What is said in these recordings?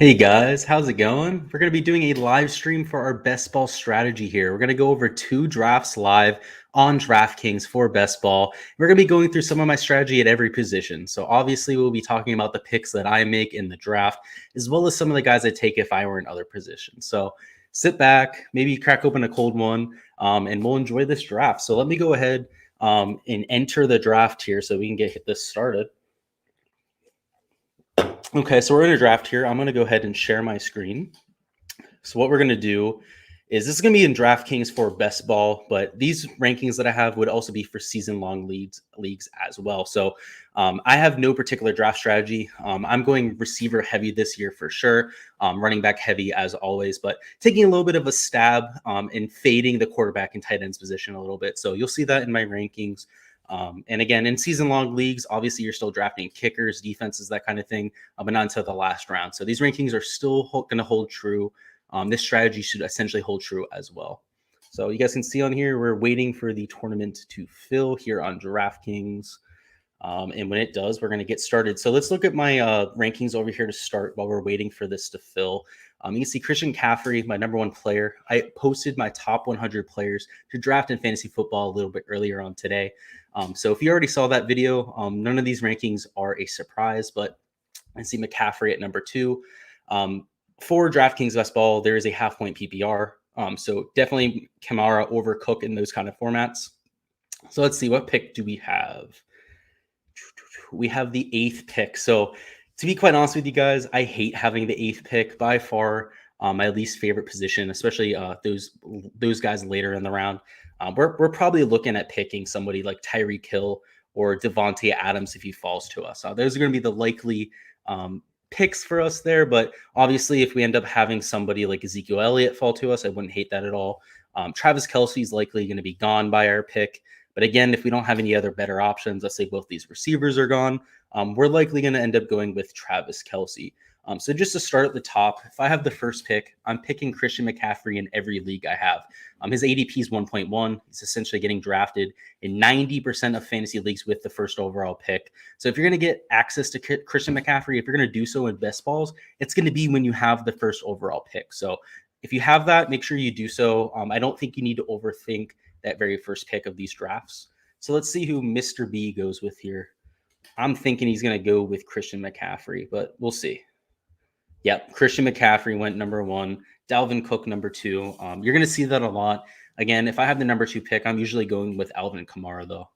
Hey guys, how's it going? We're going to be doing a live stream for our best ball strategy here. We're going to go over 2 drafts live on Draftkings for best ball. We're going to be going through some of my strategy at every position. So obviously we'll be talking about the picks that I make in the draft, as well as some of the guys I take if I were in other positions. So sit back, maybe crack open a cold one, and we'll enjoy this draft. So let me go ahead and enter the draft here so we can get this started. Okay, so we're in a draft here. I'm going to go ahead and share my screen. So what we're going to do is this is going to be in DraftKings for best ball, but these rankings that I have would also be for season-long leagues as well. So I have no particular draft strategy. I'm going receiver heavy this year for sure, running back heavy as always, but taking a little bit of a stab in fading the quarterback and tight ends position a little bit. So you'll see that in my rankings. And again, in season-long leagues, obviously you're still drafting kickers, defenses, that kind of thing, but not until the last round. So these rankings are still going to hold true. This strategy should essentially hold true as well. So you guys can see on here, we're waiting for the tournament to fill here on DraftKings. And when it does, we're going to get started. So let's look at my rankings over here to start while we're waiting for this to fill. You can see Christian McCaffrey, my number one player. I posted my top 100 players to draft in fantasy football a little bit earlier on today. So if you already saw that video, none of these rankings are a surprise, but I see McCaffrey at number 2. For DraftKings best ball, there is a half-point PPR. So definitely Kamara over Cook in those kind of formats. So let's see, what pick do we have? We have the 8th pick. So to be quite honest with you guys, I hate having the 8th pick. By far my least favorite position, especially those guys later in the round. We're probably looking at picking somebody like Tyreek Hill or Devontae Adams if he falls to us. Those are going to be the likely picks for us there, but obviously if we end up having somebody like Ezekiel Elliott fall to us, I wouldn't hate that at all. Travis Kelce is likely going to be gone by our pick, but again, if we don't have any other better options, let's say both these receivers are gone, we're likely going to end up going with Travis Kelce. So just to start at the top, if I have the first pick, I'm picking Christian McCaffrey in every league I have. His ADP is 1.1. He's essentially getting drafted in 90% of fantasy leagues with the first overall pick. So if you're going to get access to Christian McCaffrey, if you're going to do so in best balls, it's going to be when you have the first overall pick. So if you have that, make sure you do so. I don't think you need to overthink that very first pick of these drafts. So let's see who Mr. B goes with here. I'm thinking he's going to go with Christian McCaffrey, but we'll see. Yep, Christian McCaffrey went number 1. Dalvin Cook number 2. You're going to see that a lot. Again, if I have the number 2 pick, I'm usually going with Alvin Kamara, though.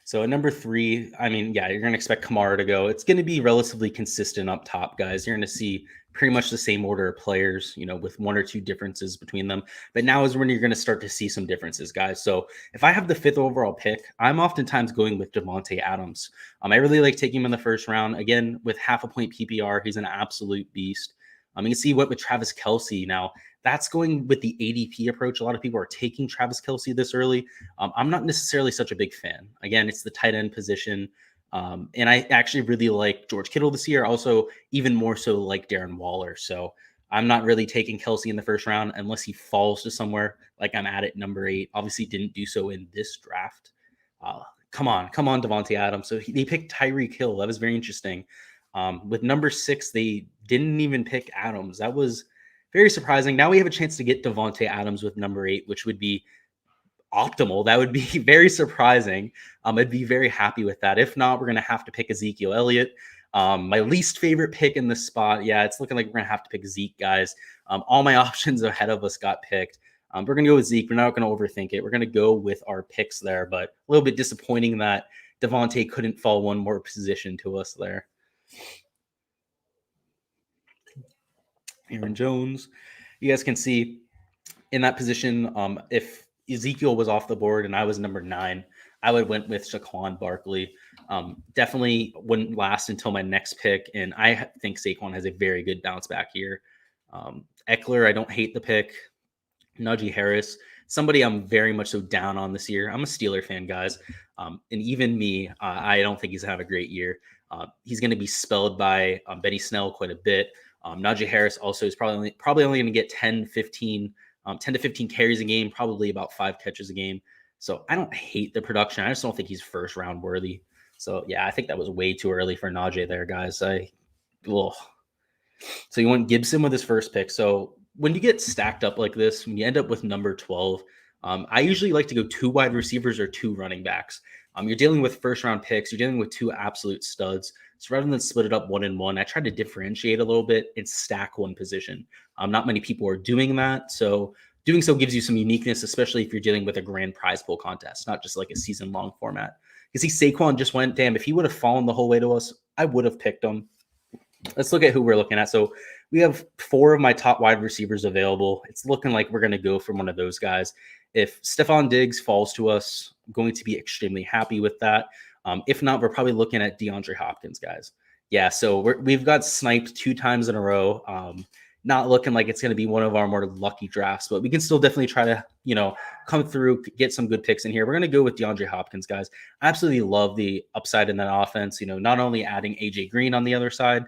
So at number 3, I mean, yeah, you're going to expect Kamara to go. It's going to be relatively consistent up top, guys. You're going to see pretty much the same order of players, with 1 or 2 differences between them. But now is when you're going to start to see some differences, guys. So if I have the 5th overall pick, I'm oftentimes going with Davante Adams. I really like taking him in the first round. Again, with half a point PPR, he's an absolute beast. You can see what with Travis Kelce now. That's going with the ADP approach. A lot of people are taking Travis Kelce this early. I'm not necessarily such a big fan. Again, it's the tight end position. And I actually really like George Kittle this year. Also, even more so like Darren Waller. So I'm not really taking Kelce in the first round unless he falls to somewhere like I'm at number 8. Obviously didn't do so in this draft. Come on, Davante Adams. So they picked Tyreek Hill. That was very interesting. With number 6, they didn't even pick Adams. That was very surprising. Now we have a chance to get Davante Adams with number 8, which would be optimal. That would be very surprising. I'd be very happy with that. If not, we're going to have to pick Ezekiel Elliott. My least favorite pick in this spot. Yeah, it's looking like we're going to have to pick Zeke, guys. All my options ahead of us got picked. We're going to go with Zeke. We're not going to overthink it. We're going to go with our picks there, but a little bit disappointing that Davante couldn't fall one more position to us there. Aaron Jones. You guys can see in that position, if Ezekiel was off the board and I was number 9, I would went with Saquon Barkley. Definitely wouldn't last until my next pick, and I think Saquon has a very good bounce back here. Eckler, I don't hate the pick. Najee Harris, somebody I'm very much so down on this year. I'm a Steeler fan, guys, and even me, I don't think he's going to have a great year. He's going to be spelled by Benny Snell quite a bit. Najee Harris also is probably only going to get 10 to 15 carries a game, probably about 5 catches a game. So I don't hate the production. I just don't think he's first round worthy. So yeah, I think that was way too early for Najee there, guys. Ugh. So you went Gibson with his first pick. So when you get stacked up like this, when you end up with number 12, I usually like to go 2 wide receivers or 2 running backs. You're dealing with first round picks. You're dealing with 2 absolute studs. So rather than split it up 1 and 1, I try to differentiate a little bit and stack one position. Not many people are doing that. So doing so gives you some uniqueness, especially if you're dealing with a grand prize pool contest, not just like a season long format. You see, Saquon just went, damn, if he would have fallen the whole way to us, I would have picked him. Let's look at who we're looking at. So we have 4 of my top wide receivers available. It's looking like we're going to go for one of those guys. If Stephon Diggs falls to us, I'm going to be extremely happy with that. If not, we're probably looking at DeAndre Hopkins, guys. Yeah, so we've got sniped 2 times in a row. Not looking like it's going to be one of our more lucky drafts, but we can still definitely try to, come through, get some good picks in here. We're going to go with DeAndre Hopkins, guys. I absolutely love the upside in that offense. Not only adding AJ Green on the other side,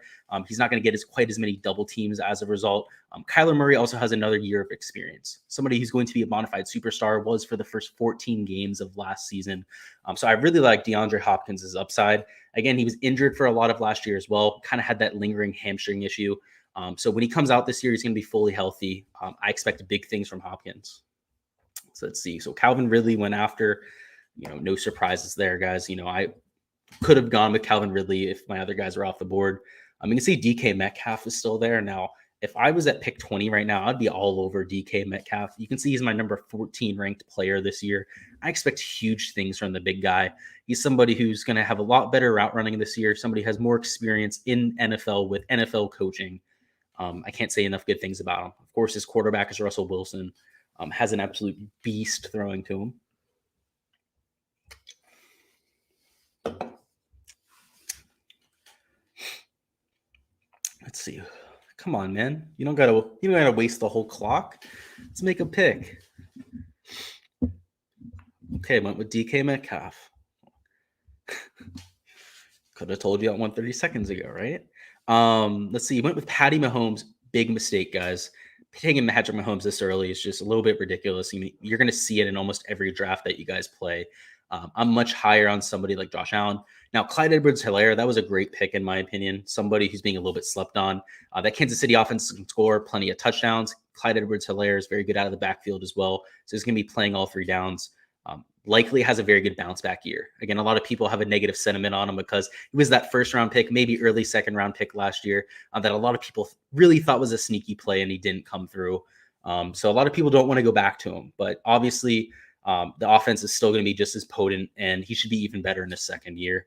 he's not going to get quite as many double teams as a result. Kyler Murray also has another year of experience. Somebody who's going to be a bona fide superstar, was for the first 14 games of last season. So I really like DeAndre Hopkins' upside. Again, he was injured for a lot of last year as well, kind of had that lingering hamstring issue. So when he comes out this year, he's going to be fully healthy. I expect big things from Hopkins. So let's see. So Calvin Ridley went after, no surprises there, guys. I could have gone with Calvin Ridley if my other guys were off the board. You can see DK Metcalf is still there. Now, if I was at pick 20 right now, I'd be all over DK Metcalf. You can see he's my number 14 ranked player this year. I expect huge things from the big guy. He's somebody who's going to have a lot better route running this year. Somebody who has more experience in NFL with NFL coaching. I can't say enough good things about him. Of course, his quarterback is Russell Wilson. Has an absolute beast throwing to him. Let's see. Come on, man. You don't gotta waste the whole clock. Let's make a pick. Okay, went with DK Metcalf. Could have told you that 130 seconds ago, right? Let's see. Went with Patty Mahomes. Big mistake, guys. Taking Patrick Mahomes this early is just a little bit ridiculous. You're going to see it in almost every draft that you guys play. I'm much higher on somebody like Josh Allen. Now, Clyde Edwards-Helaire, that was a great pick in my opinion. Somebody who's being a little bit slept on. That Kansas City offense can score plenty of touchdowns. Clyde Edwards-Helaire is very good out of the backfield as well. So he's going to be playing all 3 downs. Likely has a very good bounce back year. Again, a lot of people have a negative sentiment on him because he was that first round pick, maybe early second round pick last year that a lot of people really thought was a sneaky play and he didn't come through. So a lot of people don't want to go back to him, but obviously the offense is still going to be just as potent and he should be even better in his second year.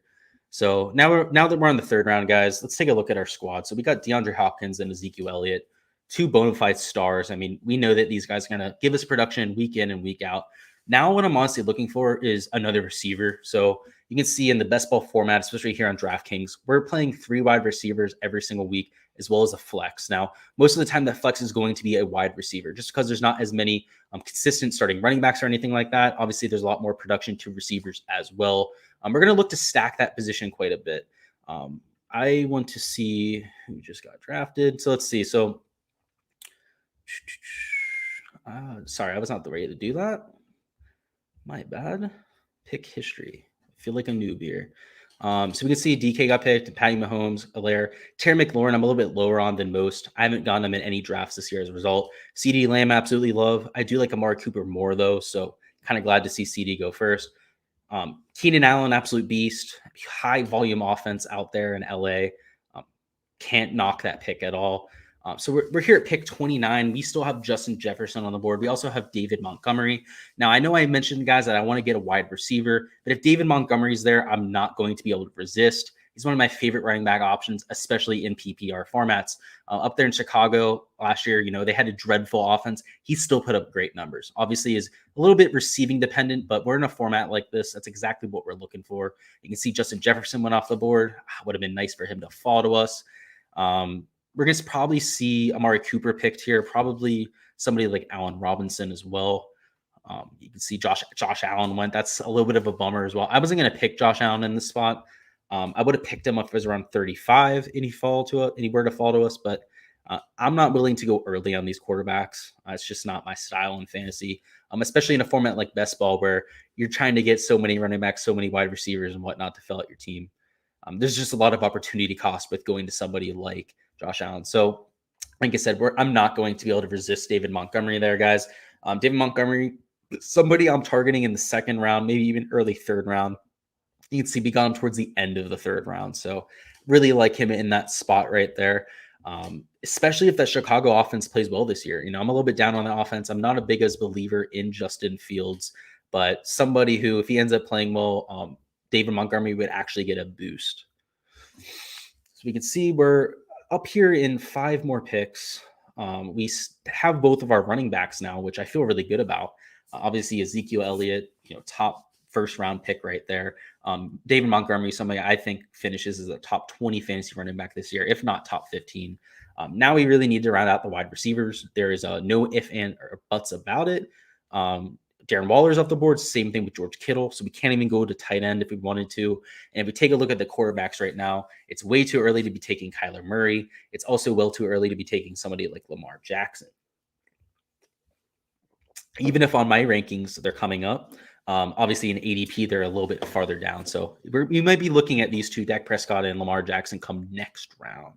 So now that we're on the 3rd round, guys, let's take a look at our squad. So we got DeAndre Hopkins and Ezekiel Elliott, 2 bona fide stars. We know that these guys are going to give us production week in and week out. Now, what I'm honestly looking for is another receiver. So you can see in the best ball format, especially here on Draftkings, we're playing 3 wide receivers every single week, as well as a flex. Now, most of the time that flex is going to be a wide receiver, just because there's not as many consistent starting running backs or anything like that. Obviously, there's a lot more production to receivers as well. We're going to look to stack that position quite a bit. I want to see who just got drafted. So let's see. So, sorry, I was not ready to do that. My bad. Pick history. I feel like a noob here. So we can see DK got picked, Patty Mahomes, Alaire, Terry McLaurin. I'm a little bit lower on than most. I haven't gotten him in any drafts this year as a result. CD Lamb, absolutely love. I do like Amari Cooper more though, so kind of glad to see CD go first. Keenan Allen, absolute beast. High volume offense out there in LA. Can't knock that pick at all. So we're here at pick 29. We still have Justin Jefferson on the board. We also have David Montgomery. Now, I know I mentioned, guys, that I want to get a wide receiver, but if David Montgomery's there, I'm not going to be able to resist. He's one of my favorite running back options, especially in PPR formats. Up there in Chicago last year, they had a dreadful offense. He still put up great numbers. Obviously, is a little bit receiving dependent, but we're in a format like this. That's exactly what we're looking for. You can see Justin Jefferson went off the board. Would have been nice for him to fall to us. We're going to probably see Amari Cooper picked here, probably somebody like Allen Robinson as well. You can see Josh Allen went. That's a little bit of a bummer as well. I wasn't going to pick Josh Allen in this spot. I would have picked him if it was around 35 and he were to fall to us, but I'm not willing to go early on these quarterbacks. It's just not my style in fantasy, especially in a format like best ball where you're trying to get so many running backs, so many wide receivers and whatnot to fill out your team. There's just a lot of opportunity cost with going to somebody like Josh Allen. So, like I said, I'm not going to be able to resist David Montgomery there, guys. David Montgomery, somebody I'm targeting in the second round, maybe even early third round. You can see we got him towards the end of the third round. So really like him in that spot right there. Especially if that Chicago offense plays well this year. I'm a little bit down on the offense. I'm not a big as believer in Justin Fields, but somebody who, if he ends up playing well, David Montgomery would actually get a boost. So we can see we're up here in 5 more picks. We have both of our running backs now, which I feel really good about. Obviously, Ezekiel Elliott, top first round pick right there. David Montgomery, somebody I think finishes as a top 20 fantasy running back this year, if not top 15. Now we really need to round out the wide receivers. There is no if and or buts about it. Darren Waller's off the board. Same thing with George Kittle. So we can't even go to tight end if we wanted to. And if we take a look at the quarterbacks right now, it's way too early to be taking Kyler Murray. It's also well too early to be taking somebody like Lamar Jackson. Even if on my rankings they're coming up, obviously in ADP they're a little bit farther down. So we might be looking at these two, Dak Prescott and Lamar Jackson, come next round.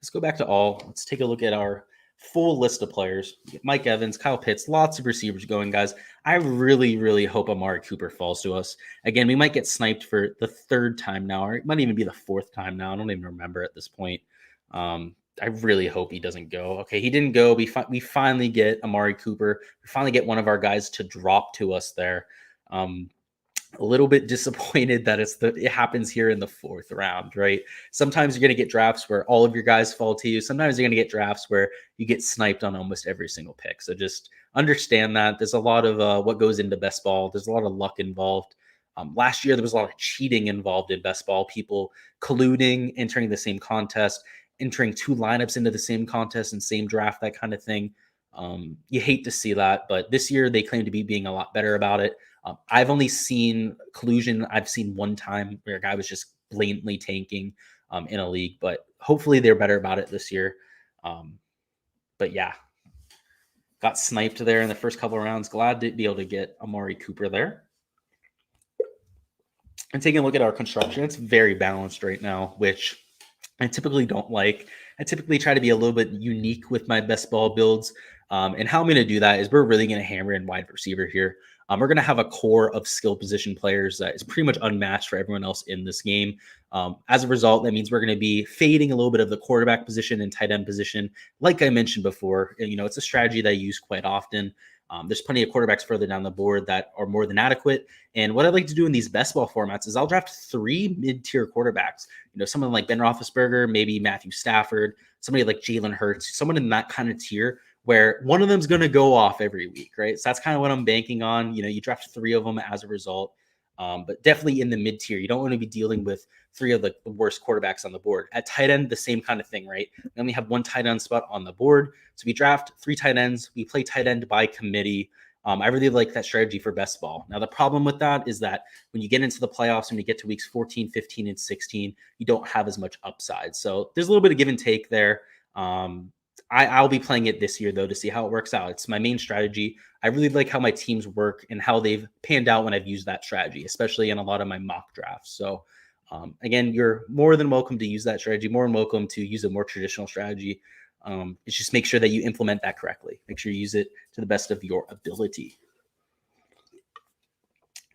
Let's go back to all. Let's take a look at our full list of players. Mike Evans, Kyle Pitts, lots of receivers going, guys. I really, really hope Amari Cooper falls to us. Again, we might get sniped for the 3rd time now, or it might even be the 4th time now. I don't even remember at this point. I really hope he doesn't go. Okay, he didn't go. We finally get Amari Cooper. We finally get one of our guys to drop to us there. A little bit disappointed that it happens here in the 4th round, right? Sometimes you're going to get drafts where all of your guys fall to you. Sometimes you're going to get drafts where you get sniped on almost every single pick. So just understand that there's a lot of what goes into best ball. There's a lot of luck involved. Last year, there was a lot of cheating involved in best ball. People colluding, entering the same contest, entering 2 lineups into the same contest and same draft, that kind of thing. You hate to see that, but this year they claim to be being a lot better about it. I've only seen collusion. I've seen one time where a guy was just blatantly tanking in a league, but hopefully they're better about it this year. But yeah, got sniped there in the first couple of rounds. Glad to be able to get Amari Cooper there. And taking a look at our construction, it's very balanced right now, which I typically don't like. I typically try to be a little bit unique with my best ball builds. And how I'm going to do that is we're really going to hammer in wide receiver here. We're going to have a core of skill position players that is pretty much unmatched for everyone else in this game. As a result, that means we're going to be fading a little bit of the quarterback position and tight end position. Like I mentioned before, it's a strategy that I use quite often. There's plenty of quarterbacks further down the board that are more than adequate. And what I like to do in these best ball formats is I'll draft 3 mid-tier quarterbacks. Someone like Ben Roethlisberger, maybe Matthew Stafford, somebody like Jalen Hurts, someone in that kind of tier where one of them is going to go off every week, right? So that's kind of what I'm banking on. You draft 3 of them as a result. But definitely in the mid-tier, you don't want to be dealing with 3 of the worst quarterbacks on the board. At tight end, the same kind of thing, right? We only have 1 tight end spot on the board. So we draft 3 tight ends. We play tight end by committee. I really like that strategy for best ball. Now, the problem with that is that when you get into the playoffs, when you get to weeks 14, 15, and 16, you don't have as much upside. So there's a little bit of give and take there. I'll be playing it this year, though, to see how it works out. It's my main strategy. I really like how my teams work and how they've panned out when I've used that strategy, especially in a lot of my mock drafts. So, again, you're more than welcome to use that strategy, more than welcome to use a more traditional strategy. It's just make sure that you implement that correctly. Make sure you use it to the best of your ability.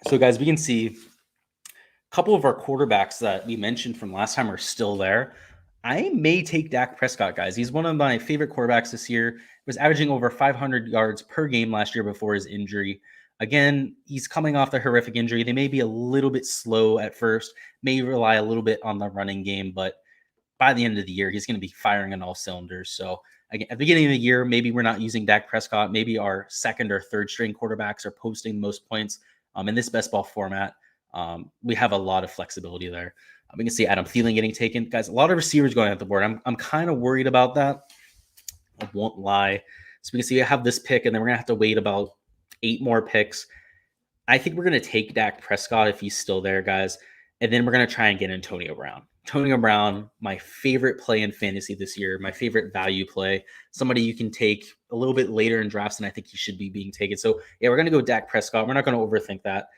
So, guys, we can see a couple of our quarterbacks that we mentioned from last time are still there. I may take Dak Prescott, guys. He's one of my favorite quarterbacks this year. He was averaging over 500 yards per game last year before his injury. Again, he's coming off the horrific injury. They may be a little bit slow at first, may rely a little bit on the running game, but by the end of the year, he's going to be firing on all cylinders. So again, at the beginning of the year, maybe we're not using Dak Prescott. Maybe our 2nd or 3rd string quarterbacks are posting the most points in this best ball format. We have a lot of flexibility there. We can see Adam Thielen getting taken. Guys, a lot of receivers going at the board. I'm kind of worried about that. I won't lie. So we can see I have this pick, and then we're going to have to wait about 8 more picks. I think we're going to take Dak Prescott if he's still there, guys. And then we're going to try and get Antonio Brown. Antonio Brown, my favorite play in fantasy this year, my favorite value play, somebody you can take a little bit later in drafts than I think he should be being taken. So, yeah, we're going to go Dak Prescott. We're not going to overthink that.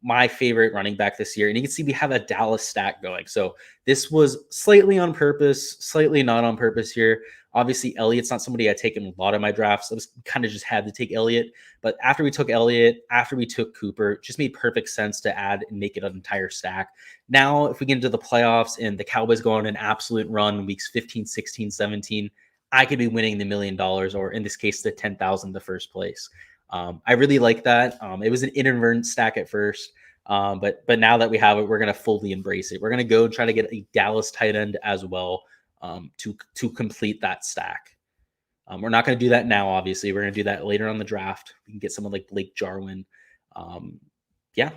My favorite running back this year. And you can see we have a Dallas stack going. So this was slightly on purpose, slightly not on purpose here. Obviously, Elliott's not somebody I take in a lot of my drafts. I was kind of just had to take Elliott. But after we took Elliott, after we took Cooper, it just made perfect sense to add and make it an entire stack. Now, if we get into the playoffs and the Cowboys go on an absolute run, weeks 15, 16, 17, I could be winning the $1 million, or in this case, the 10,000 to first place. I really like that. It was an inadvertent stack at first, but now that we have it, we're going to fully embrace it. We're going to go try to get a Dallas tight end as well to complete that stack. We're not going to do that now, obviously. We're going to do that later on the draft. We can get someone like Blake Jarwin. Yeah.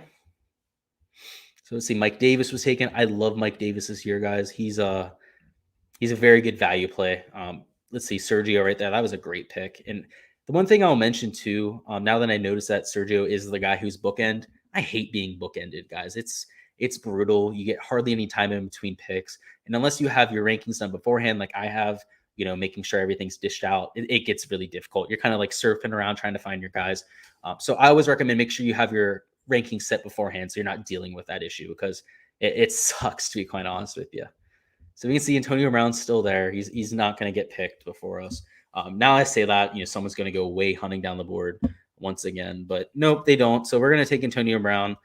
So let's see. Mike Davis was taken. I love Mike Davis this year, guys. He's a very good value play. Let's see. Sergio right there. That was a great pick. And the one thing I'll mention too, now that I notice that Sergio is the guy who's bookend, I hate being bookended, guys. It's brutal. You get hardly any time in between picks. And unless you have your rankings done beforehand, like I have, making sure everything's dished out, it gets really difficult. You're kind of like surfing around trying to find your guys. So I always recommend make sure you have your rankings set beforehand so you're not dealing with that issue, because it sucks, to be quite honest with you. So we can see Antonio Brown's still there. He's not going to get picked before us. Now I say that, someone's going to go way hunting down the board once again, but nope, they don't. So we're going to take Antonio Brown.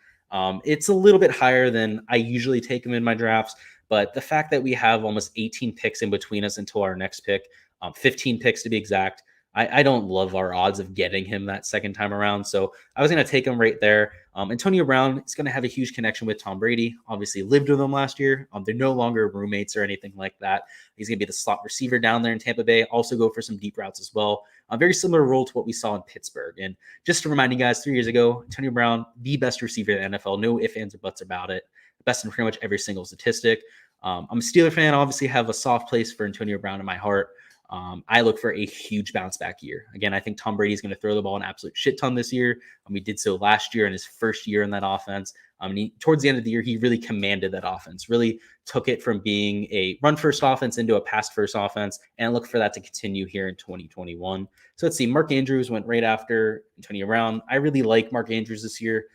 It's a little bit higher than I usually take him in my drafts, but the fact that we have almost 18 picks in between us until our next pick, 15 picks to be exact, I don't love our odds of getting him that second time around. So I was going to take him right there. Antonio Brown is going to have a huge connection with Tom Brady. Obviously lived with him last year. They're no longer roommates or anything like that. He's going to be the slot receiver down there in Tampa Bay. Also go for some deep routes as well. A very similar role to what we saw in Pittsburgh. And just to remind you guys, 3 years ago, Antonio Brown, the best receiver in the NFL. No ifs, ands, or buts about it. Best in pretty much every single statistic. I'm a Steeler fan. I obviously have a soft place for Antonio Brown in my heart. I look for a huge bounce back year. Again, I think Tom Brady is going to throw the ball an absolute shit ton this year. We did so last year in his first year in that offense. Towards the end of the year, he really commanded that offense, really took it from being a run first offense into a pass first offense, and look for that to continue here in 2021. So let's see. Mark Andrews went right after Antonio Brown. I really like Mark Andrews this year.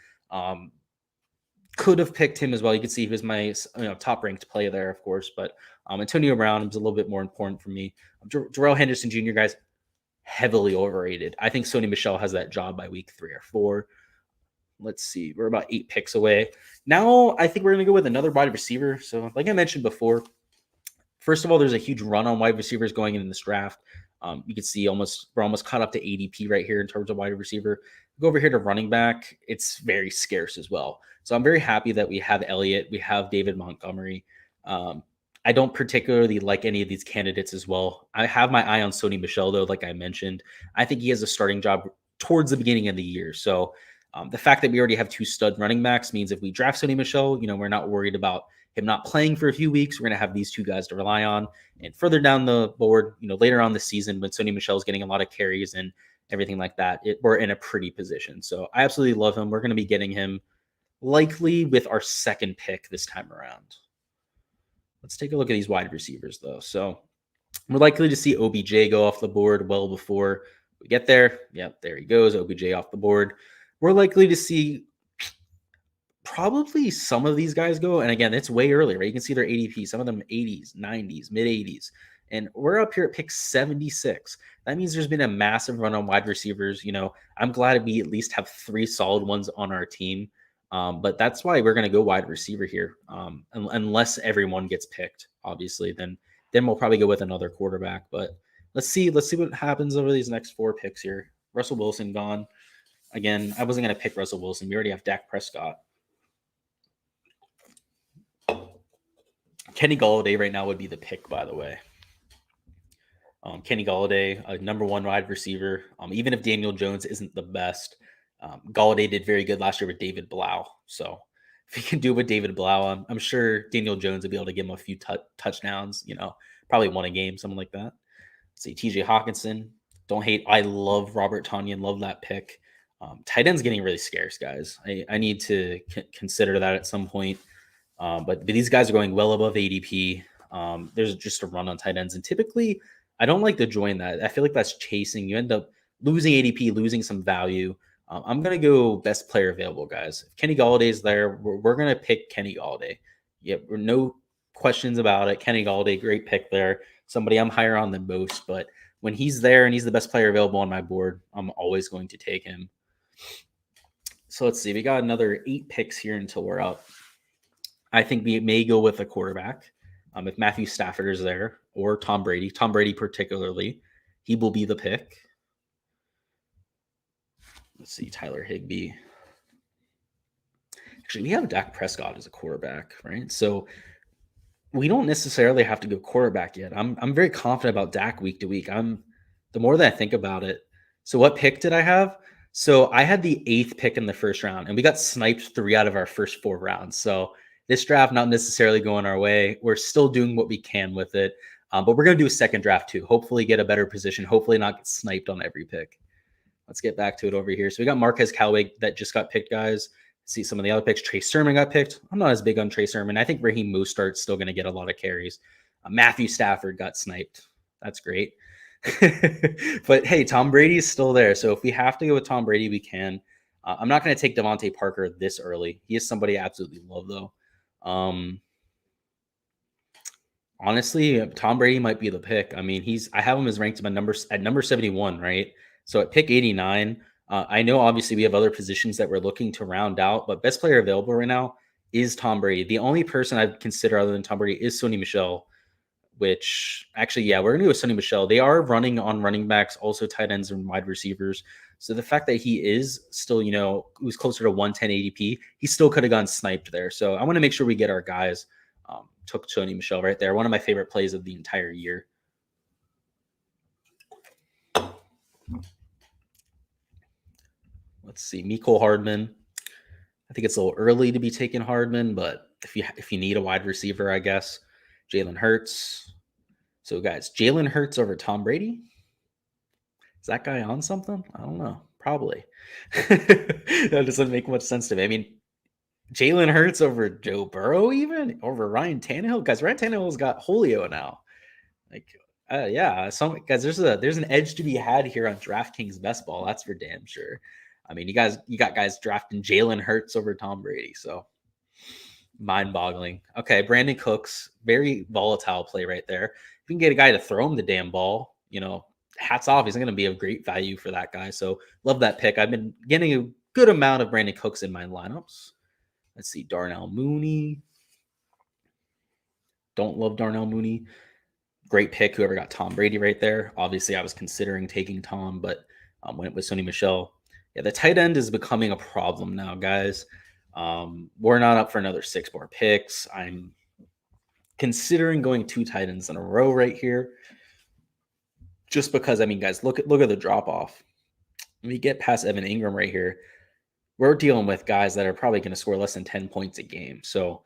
Could have picked him as well. You can see he was my top ranked play there, of course, but Antonio Brown was a little bit more important for me. Darrell Henderson Jr., guys, heavily overrated. I think Sony Michel has that job by week 3 or 4. Let's see. We're about 8 picks away. Now I think we're going to go with another wide receiver. So like I mentioned before, first of all, there's a huge run on wide receivers going in this draft. You can see we're almost caught up to ADP right here in terms of wide receiver. Go over here to running back. It's very scarce as well. So I'm very happy that we have Elliott. We have David Montgomery. I don't particularly like any of these candidates as well. I have my eye on Sony Michel, though, like I mentioned. I think he has a starting job towards the beginning of the year. So the fact that we already have 2 stud running backs means if we draft Sony Michel, we're not worried about him not playing for a few weeks. We're going to have these 2 guys to rely on. And further down the board, later on the season, when Sony Michel is getting a lot of carries and everything like that, we're in a pretty position. So I absolutely love him. We're going to be getting him likely with our second pick this time around. Let's take a look at these wide receivers, though. So we're likely to see OBJ go off the board well before we get there. Yep, there he goes, OBJ off the board. We're likely to see probably some of these guys go. And again, it's way early, right? You can see their ADP, some of them 80s, 90s, mid 80s. And we're up here at pick 76. That means there's been a massive run on wide receivers. I'm glad we at least have 3 solid ones on our team. But that's why we're going to go wide receiver here. Unless everyone gets picked, obviously, then we'll probably go with another quarterback. But let's see what happens over these next 4 picks here. Russell Wilson gone. Again, I wasn't going to pick Russell Wilson. We already have Dak Prescott. Kenny Gallaudet right now would be the pick, by the way. Kenny Gallaudet, a number 1 wide receiver. Even if Daniel Jones isn't the best, Gallaudet did very good last year with David Blau. So if he can do it with David Blau, I'm sure Daniel Jones will be able to give him a few touchdowns, probably 1 a game, something like that. Let's see, TJ Hawkinson. Don't hate. I love Robert Tonyan. Love that pick. Tight end's getting really scarce, guys. I need to consider that at some point. But these guys are going well above ADP. There's just a run on tight ends. And typically, I don't like to join that. I feel like that's chasing. You end up losing ADP, losing some value. I'm going to go best player available, guys. If Kenny Gallaudet is there, we're going to pick Kenny Gallaudet. Yeah, no questions about it. Kenny Gallaudet, great pick there. Somebody I'm higher on than most, but when he's there and he's the best player available on my board, I'm always going to take him. So let's see. We got another 8 picks here until we're up. I think we may go with a quarterback. If Matthew Stafford is there or Tom Brady particularly, he will be the pick. Let's see, Tyler Higbee. Actually, we have Dak Prescott as a quarterback, right? So we don't necessarily have to go quarterback yet. I'm very confident about Dak week to week. The more that I think about it. So what pick did I have? So I had the 8th pick in the first round, and we got sniped 3 out of our first 4 rounds. So this draft not necessarily going our way. We're still doing what we can with it, but we're going to do a second draft too. Hopefully get a better position. Hopefully not get sniped on every pick. Let's get back to it over here. So we got Marquez Callaway that just got picked, guys. See some of the other picks. Trey Sermon got picked. I'm not as big on Trey Sermon. I think Raheem Mostert's still going to get a lot of carries. Matthew Stafford got sniped. That's great. But hey, Tom Brady's still there. So if we have to go with Tom Brady, we can. I'm not going to take Devontae Parker this early. He is somebody I absolutely love, though. Honestly, Tom Brady might be the pick. I mean, I have him as ranked at number 71, right? So at pick 89, I know obviously we have other positions that we're looking to round out, but best player available right now is Tom Brady. The only person I'd consider other than Tom Brady is Sony Michel, which actually, yeah, we're going to go with Sony Michel. They are running on running backs, also tight ends and wide receivers. So the fact that he is still, who's closer to 110 ADP, he still could have gone sniped there. So I want to make sure we get our guys. Took Sony Michel right there. One of my favorite plays of the entire year. Let's see, Mecole Hardman. I think it's a little early to be taking Hardman, but if you need a wide receiver, I guess Jalen Hurts. So guys, Jalen Hurts over Tom Brady. Is that guy on something? I don't know. Probably. That doesn't make much sense to me. I mean, Jalen Hurts over Joe Burrow, even over Ryan Tannehill. Guys, Ryan Tannehill's got Julio now. Yeah. Some guys, there's an edge to be had here on DraftKings best ball. That's for damn sure. I mean, you got guys drafting Jalen Hurts over Tom Brady. So mind-boggling. Okay, Brandon Cooks, very volatile play right there. If you can get a guy to throw him the damn ball, hats off. He's going to be of great value for that guy. So love that pick. I've been getting a good amount of Brandon Cooks in my lineups. Let's see, Darnell Mooney. Don't love Darnell Mooney. Great pick, whoever got Tom Brady right there. Obviously, I was considering taking Tom, but went with Sony Michel. Yeah, the tight end is becoming a problem now, guys. We're not up for another 6 more picks. I'm considering going 2 tight ends in a row right here. Just because, I mean, guys, look at the drop-off. When we get past Evan Ingram right here, we're dealing with guys that are probably going to score less than 10 points a game. So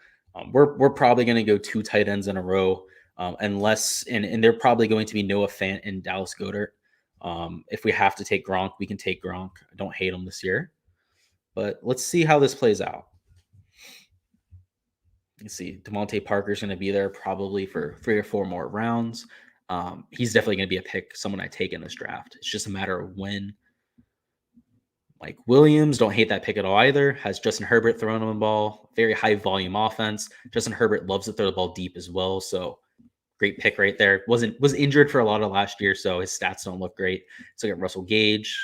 we're probably going to go 2 tight ends in a row, unless they're probably going to be Noah Fant and Dallas Goedert. If we have to take Gronk, we can take Gronk. I don't hate him this year, but let's see how this plays out. You see, Devontae Parker's going to be there probably for 3 or 4 more rounds. He's definitely going to be a pick, someone I take in this draft. It's just a matter of when. Mike Williams, don't hate that pick at all either. Has Justin Herbert throwing him the ball. Very high volume offense. Justin Herbert loves to throw the ball deep as well. So great pick right there. Was injured for a lot of last year, so his stats don't look great. So get Russell Gage,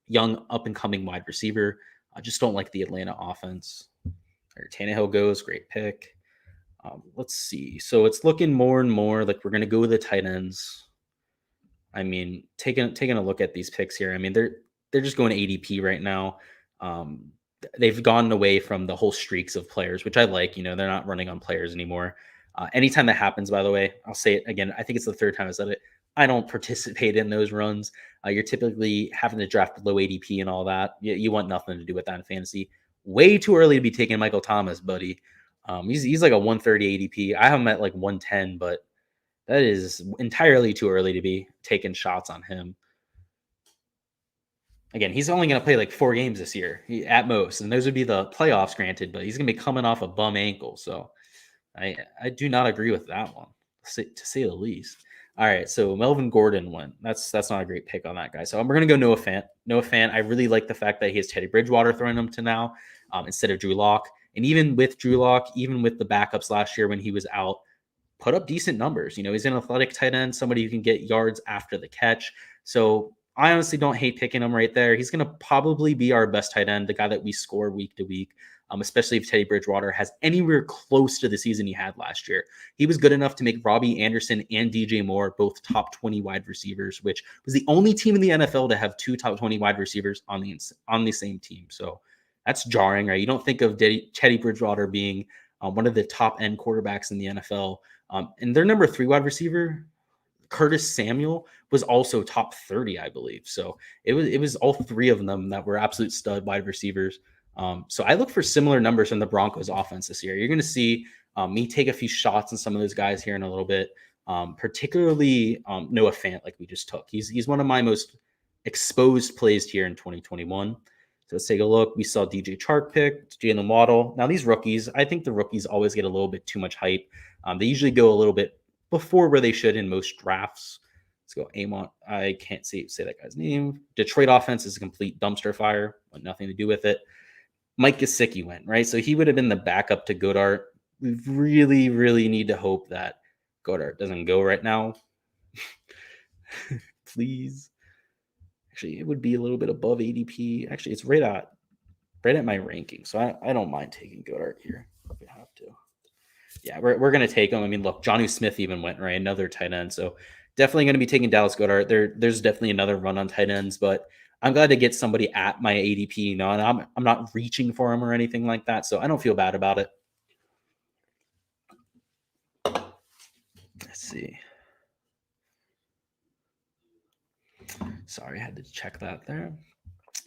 young up and coming wide receiver. I just don't like the Atlanta offense. There Tannehill goes, great pick. Let's see. So it's looking more and more like we're going to go with the tight ends. I mean, taking a look at these picks here. I mean, they're just going ADP right now. They've gone away from the whole streaks of players, which I like. They're not running on players anymore. Anytime that happens, by the way, I'll say it again. I think it's the 3rd time I said it. I don't participate in those runs. You're typically having to draft below ADP and all that. You want nothing to do with that in fantasy. Way too early to be taking Michael Thomas, buddy. He's like a 130 ADP. I have him at like 110, but that is entirely too early to be taking shots on him. Again, he's only going to play like 4 games this year at most, and those would be the playoffs, granted, but he's going to be coming off a bum ankle. So I do not agree with that one, to say the least. All right, so Melvin Gordon went. That's not a great pick on that guy. So we're gonna go Noah Fant. Noah Fant. I really like the fact that he has Teddy Bridgewater throwing him to now instead of Drew Lock. And even with Drew Lock, even with the backups last year when he was out, put up decent numbers. You know, he's an athletic tight end, somebody who can get yards after the catch. So I honestly don't hate picking him right there. He's going to probably be our best tight end, the guy that we score week to week, especially if Teddy Bridgewater has anywhere close to the season he had last year. He was good enough to make Robbie Anderson and DJ Moore both top 20 wide receivers, which was the only team in the NFL to have two top 20 wide receivers on the same team. So that's jarring, right? You don't think of Teddy Bridgewater being one of the top end quarterbacks in the NFL. And their number 3 wide receiver, Curtis Samuel, was also top 30, I believe. So it was all 3 of them that were absolute stud wide receivers. So I look for similar numbers in the Broncos offense this year. You're going to see me take a few shots on some of those guys here in a little bit, particularly Noah Fant, like we just took. He's one of my most exposed plays here in 2021. So let's take a look. We saw DJ Chark pick, Jalen Waddle. Now these rookies, I think the rookies always get a little bit too much hype. They usually go a little bit before where they should in most drafts. Let's go Amon. I can't say that guy's name. Detroit offense is a complete dumpster fire. Nothing to do with it. Mike Gesicki went, right? So he would have been the backup to Goddard. We really, really need to hope that Goddard doesn't go right now. Please. Actually, it would be a little bit above ADP. Actually, it's right at my ranking. So I don't mind taking Goddard here if we have to. Yeah, we're going to take him. I mean, look, Jonnu Smith even went, right? Another tight end. So definitely going to be taking Dallas Goedert. There's definitely another run on tight ends, but I'm glad to get somebody at my ADP, you know, and I'm not reaching for him or anything like that. So I don't feel bad about it. Let's see. Sorry, I had to check that there.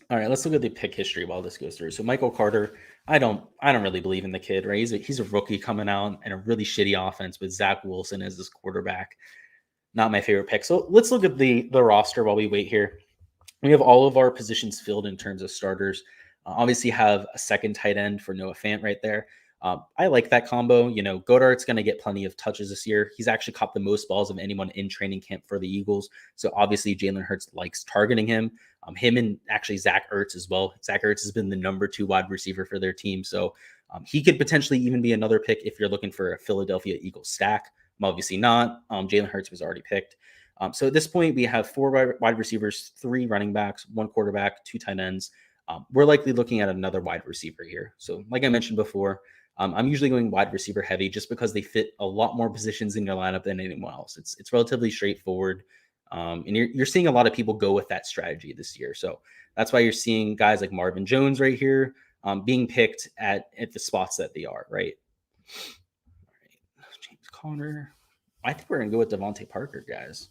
All right, let's look at the pick history while this goes through. So Michael Carter, I don't really believe in the kid, right? He's a rookie coming out in a really shitty offense with Zach Wilson as his quarterback. Not my favorite pick. So let's look at the roster while we wait here. We have all of our positions filled in terms of starters. Obviously, have a second tight end for Noah Fant right there. I like that combo. You know, Goddard's going to get plenty of touches this year. He's actually caught the most balls of anyone in training camp for the Eagles. So obviously, Jalen Hurts likes targeting him. Him and actually Zach Ertz as well. Zach Ertz has been the number 2 wide receiver for their team. So he could potentially even be another pick if you're looking for a Philadelphia Eagles stack. Obviously not. Jalen Hurts was already picked. So at this point, we have 4 wide receivers, 3 running backs, 1 quarterback, 2 tight ends. We're likely looking at another wide receiver here. So like I mentioned before, I'm usually going wide receiver heavy just because they fit a lot more positions in your lineup than anyone else. It's relatively straightforward. And you're seeing a lot of people go with that strategy this year. So that's why you're seeing guys like Marvin Jones right here being picked at the spots that they are, right? All right. James Conner. I think we're going to go with Devontae Parker, guys.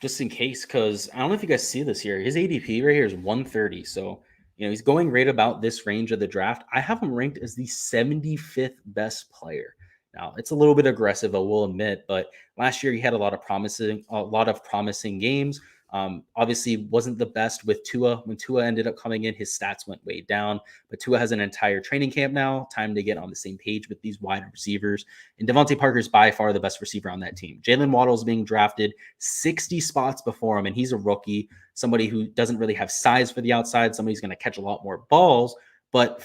Just in case, because I don't know if you guys see this here. His ADP right here is 130. So, you know, he's going right about this range of the draft. I have him ranked as the 75th best player. Now, it's a little bit aggressive, I will admit, but last year he had a lot of promising games. Obviously, wasn't the best with Tua. When Tua ended up coming in, his stats went way down. But Tua has an entire training camp now. Time to get on the same page with these wide receivers. And Devontae Parker is by far the best receiver on that team. Jalen Waddle is being drafted 60 spots before him, and he's a rookie, somebody who doesn't really have size for the outside, somebody who's going to catch a lot more balls, but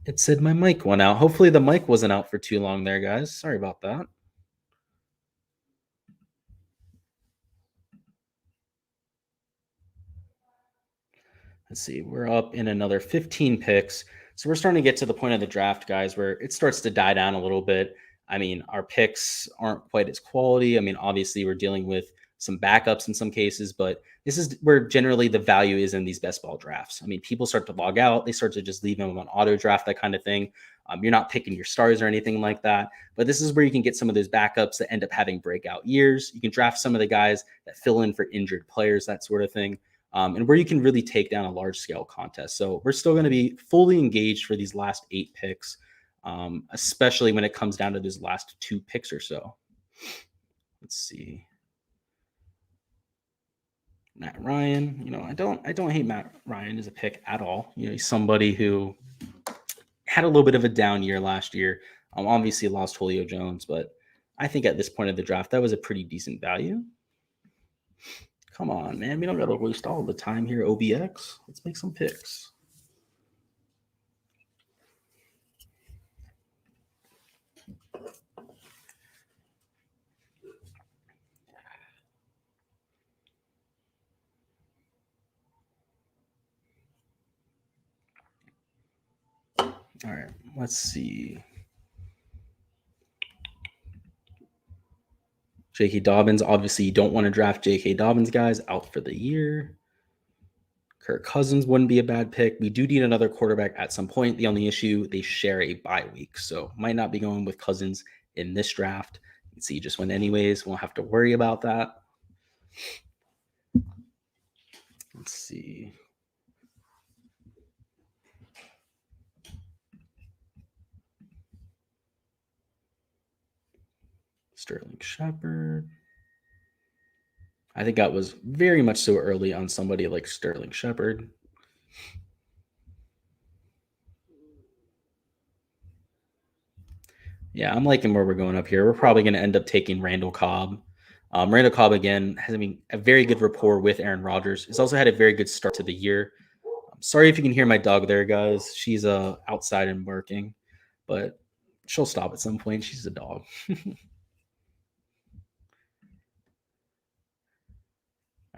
It said my mic went out. Hopefully the mic wasn't out for too long there, guys. Sorry about that. Let's see. We're up in another 15 picks. So we're starting to get to the point of the draft, guys, where it starts to die down a little bit. I mean, our picks aren't quite as quality. I mean, obviously, we're dealing with some backups in some cases, but this is where generally the value is in these best ball drafts. I mean, people start to log out, they start to just leave them on auto draft, that kind of thing. You're not picking your stars or anything like that, but this is where you can get some of those backups that end up having breakout years. You can draft some of the guys that fill in for injured players, that sort of thing. And where you can really take down a large scale contest. So we're still going to be fully engaged for these last 8 picks, especially when it comes down to those last 2 picks or so. Let's see. Matt Ryan, I don't hate Matt Ryan as a pick at all. He's somebody who had a little bit of a down year last year. Obviously lost Julio Jones, but I think at this point of the draft, that was a pretty decent value. Come on, man. We don't got to waste all the time here, OBX. Let's make some picks. All right, let's see. J.K. Dobbins, obviously you don't want to draft J.K. Dobbins, guys, out for the year. Kirk Cousins wouldn't be a bad pick. We do need another quarterback at some point. The only issue, they share a bye week, so might not be going with Cousins in this draft. You can see he just went anyways. Won't have to worry about that. Let's see. Sterling Shepard. I think that was very much so early on somebody like Sterling Shepard. Yeah, I'm liking where we're going up here. We're probably going to end up taking Randall Cobb. Randall Cobb, again, has a very good rapport with Aaron Rodgers. He's also had a very good start to the year. I'm sorry if you can hear my dog there, guys. She's outside and working, but she'll stop at some point. She's a dog.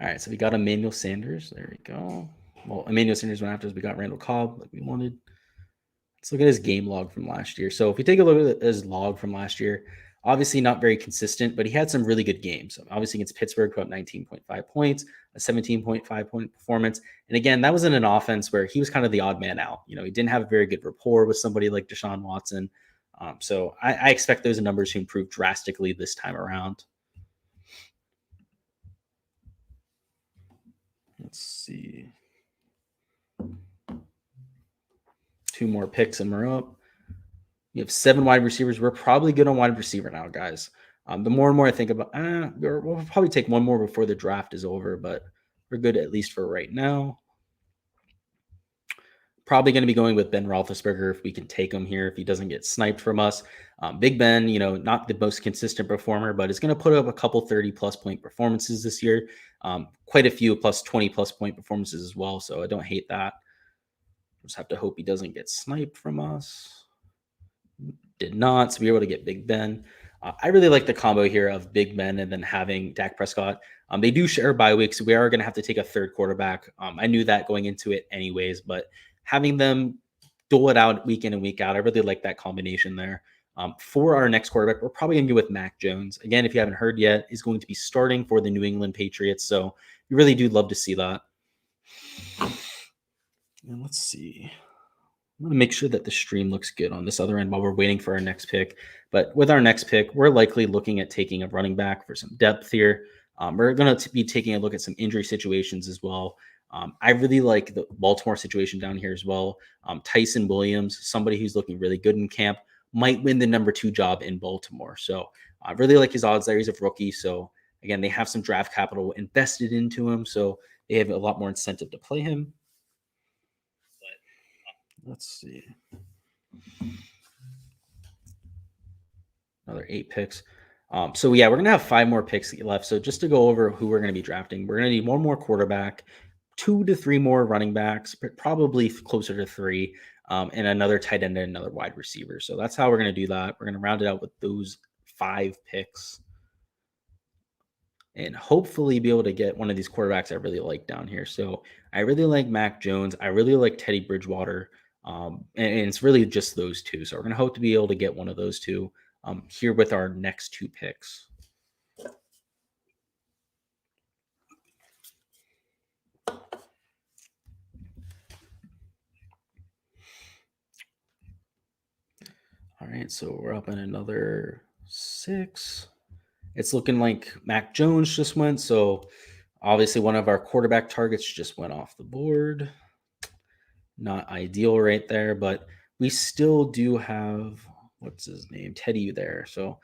All right, so we got Emmanuel Sanders. There we go. Well, Emmanuel Sanders went after us. We got Randall Cobb like we wanted. Let's look at his game log from last year. So if we take a look at his log from last year, obviously not very consistent, but he had some really good games. Obviously against Pittsburgh, put up 19.5 points, a 17.5 point performance. And again, that was in an offense where he was kind of the odd man out. He didn't have a very good rapport with somebody like Deshaun Watson. So I expect those numbers to improve drastically this time around. Let's see. 2 more picks and we're up. You have 7 wide receivers. We're probably good on wide receiver now, guys. The more and more I think about, we'll probably take 1 more before the draft is over, but we're good at least for right now. Probably going to be going with Ben Roethlisberger if we can take him here, if he doesn't get sniped from us. Big Ben, not the most consistent performer, but is going to put up a couple 30-plus point performances this year. Quite a few plus 20-plus point performances as well, so I don't hate that. Just have to hope he doesn't get sniped from us. Did not, so we were able to get Big Ben. I really like the combo here of Big Ben and then having Dak Prescott. They do share bye weeks, so we are going to have to take a third quarterback. I knew that going into it anyways, but having them dole it out week in and week out, I really like that combination there. For our next quarterback, we're probably going to go with Mac Jones. Again, if you haven't heard yet, is going to be starting for the New England Patriots, so we really do love to see that. And let's see. I'm going to make sure that the stream looks good on this other end while we're waiting for our next pick. But with our next pick, we're likely looking at taking a running back for some depth here. We're going to be taking a look at some injury situations as well. I really like the Baltimore situation down here as well. Tyson Williams, somebody who's looking really good in camp, might win the number 2 job in Baltimore. So I really like his odds there. He's a rookie. So again, they have some draft capital invested into him. So they have a lot more incentive to play him. Let's see. Another 8 picks. So yeah, we're going to have 5 more picks left. So just to go over who we're going to be drafting, we're going to need 1 more quarterback, 2 to 3 more running backs, but probably closer to 3. and another tight end and another wide receiver. So that's how we're going to do that. We're going to round it out with those 5 picks and hopefully be able to get one of these quarterbacks I really like down here. So I really like Mac Jones. I really like Teddy Bridgewater. And it's really just those two. So we're going to hope to be able to get one of those two here with our next 2 picks. All right, so we're up in another 6. It's looking like Mac Jones just went. So obviously one of our quarterback targets just went off the board. Not ideal right there, but we still do have, what's his name, Teddy there. So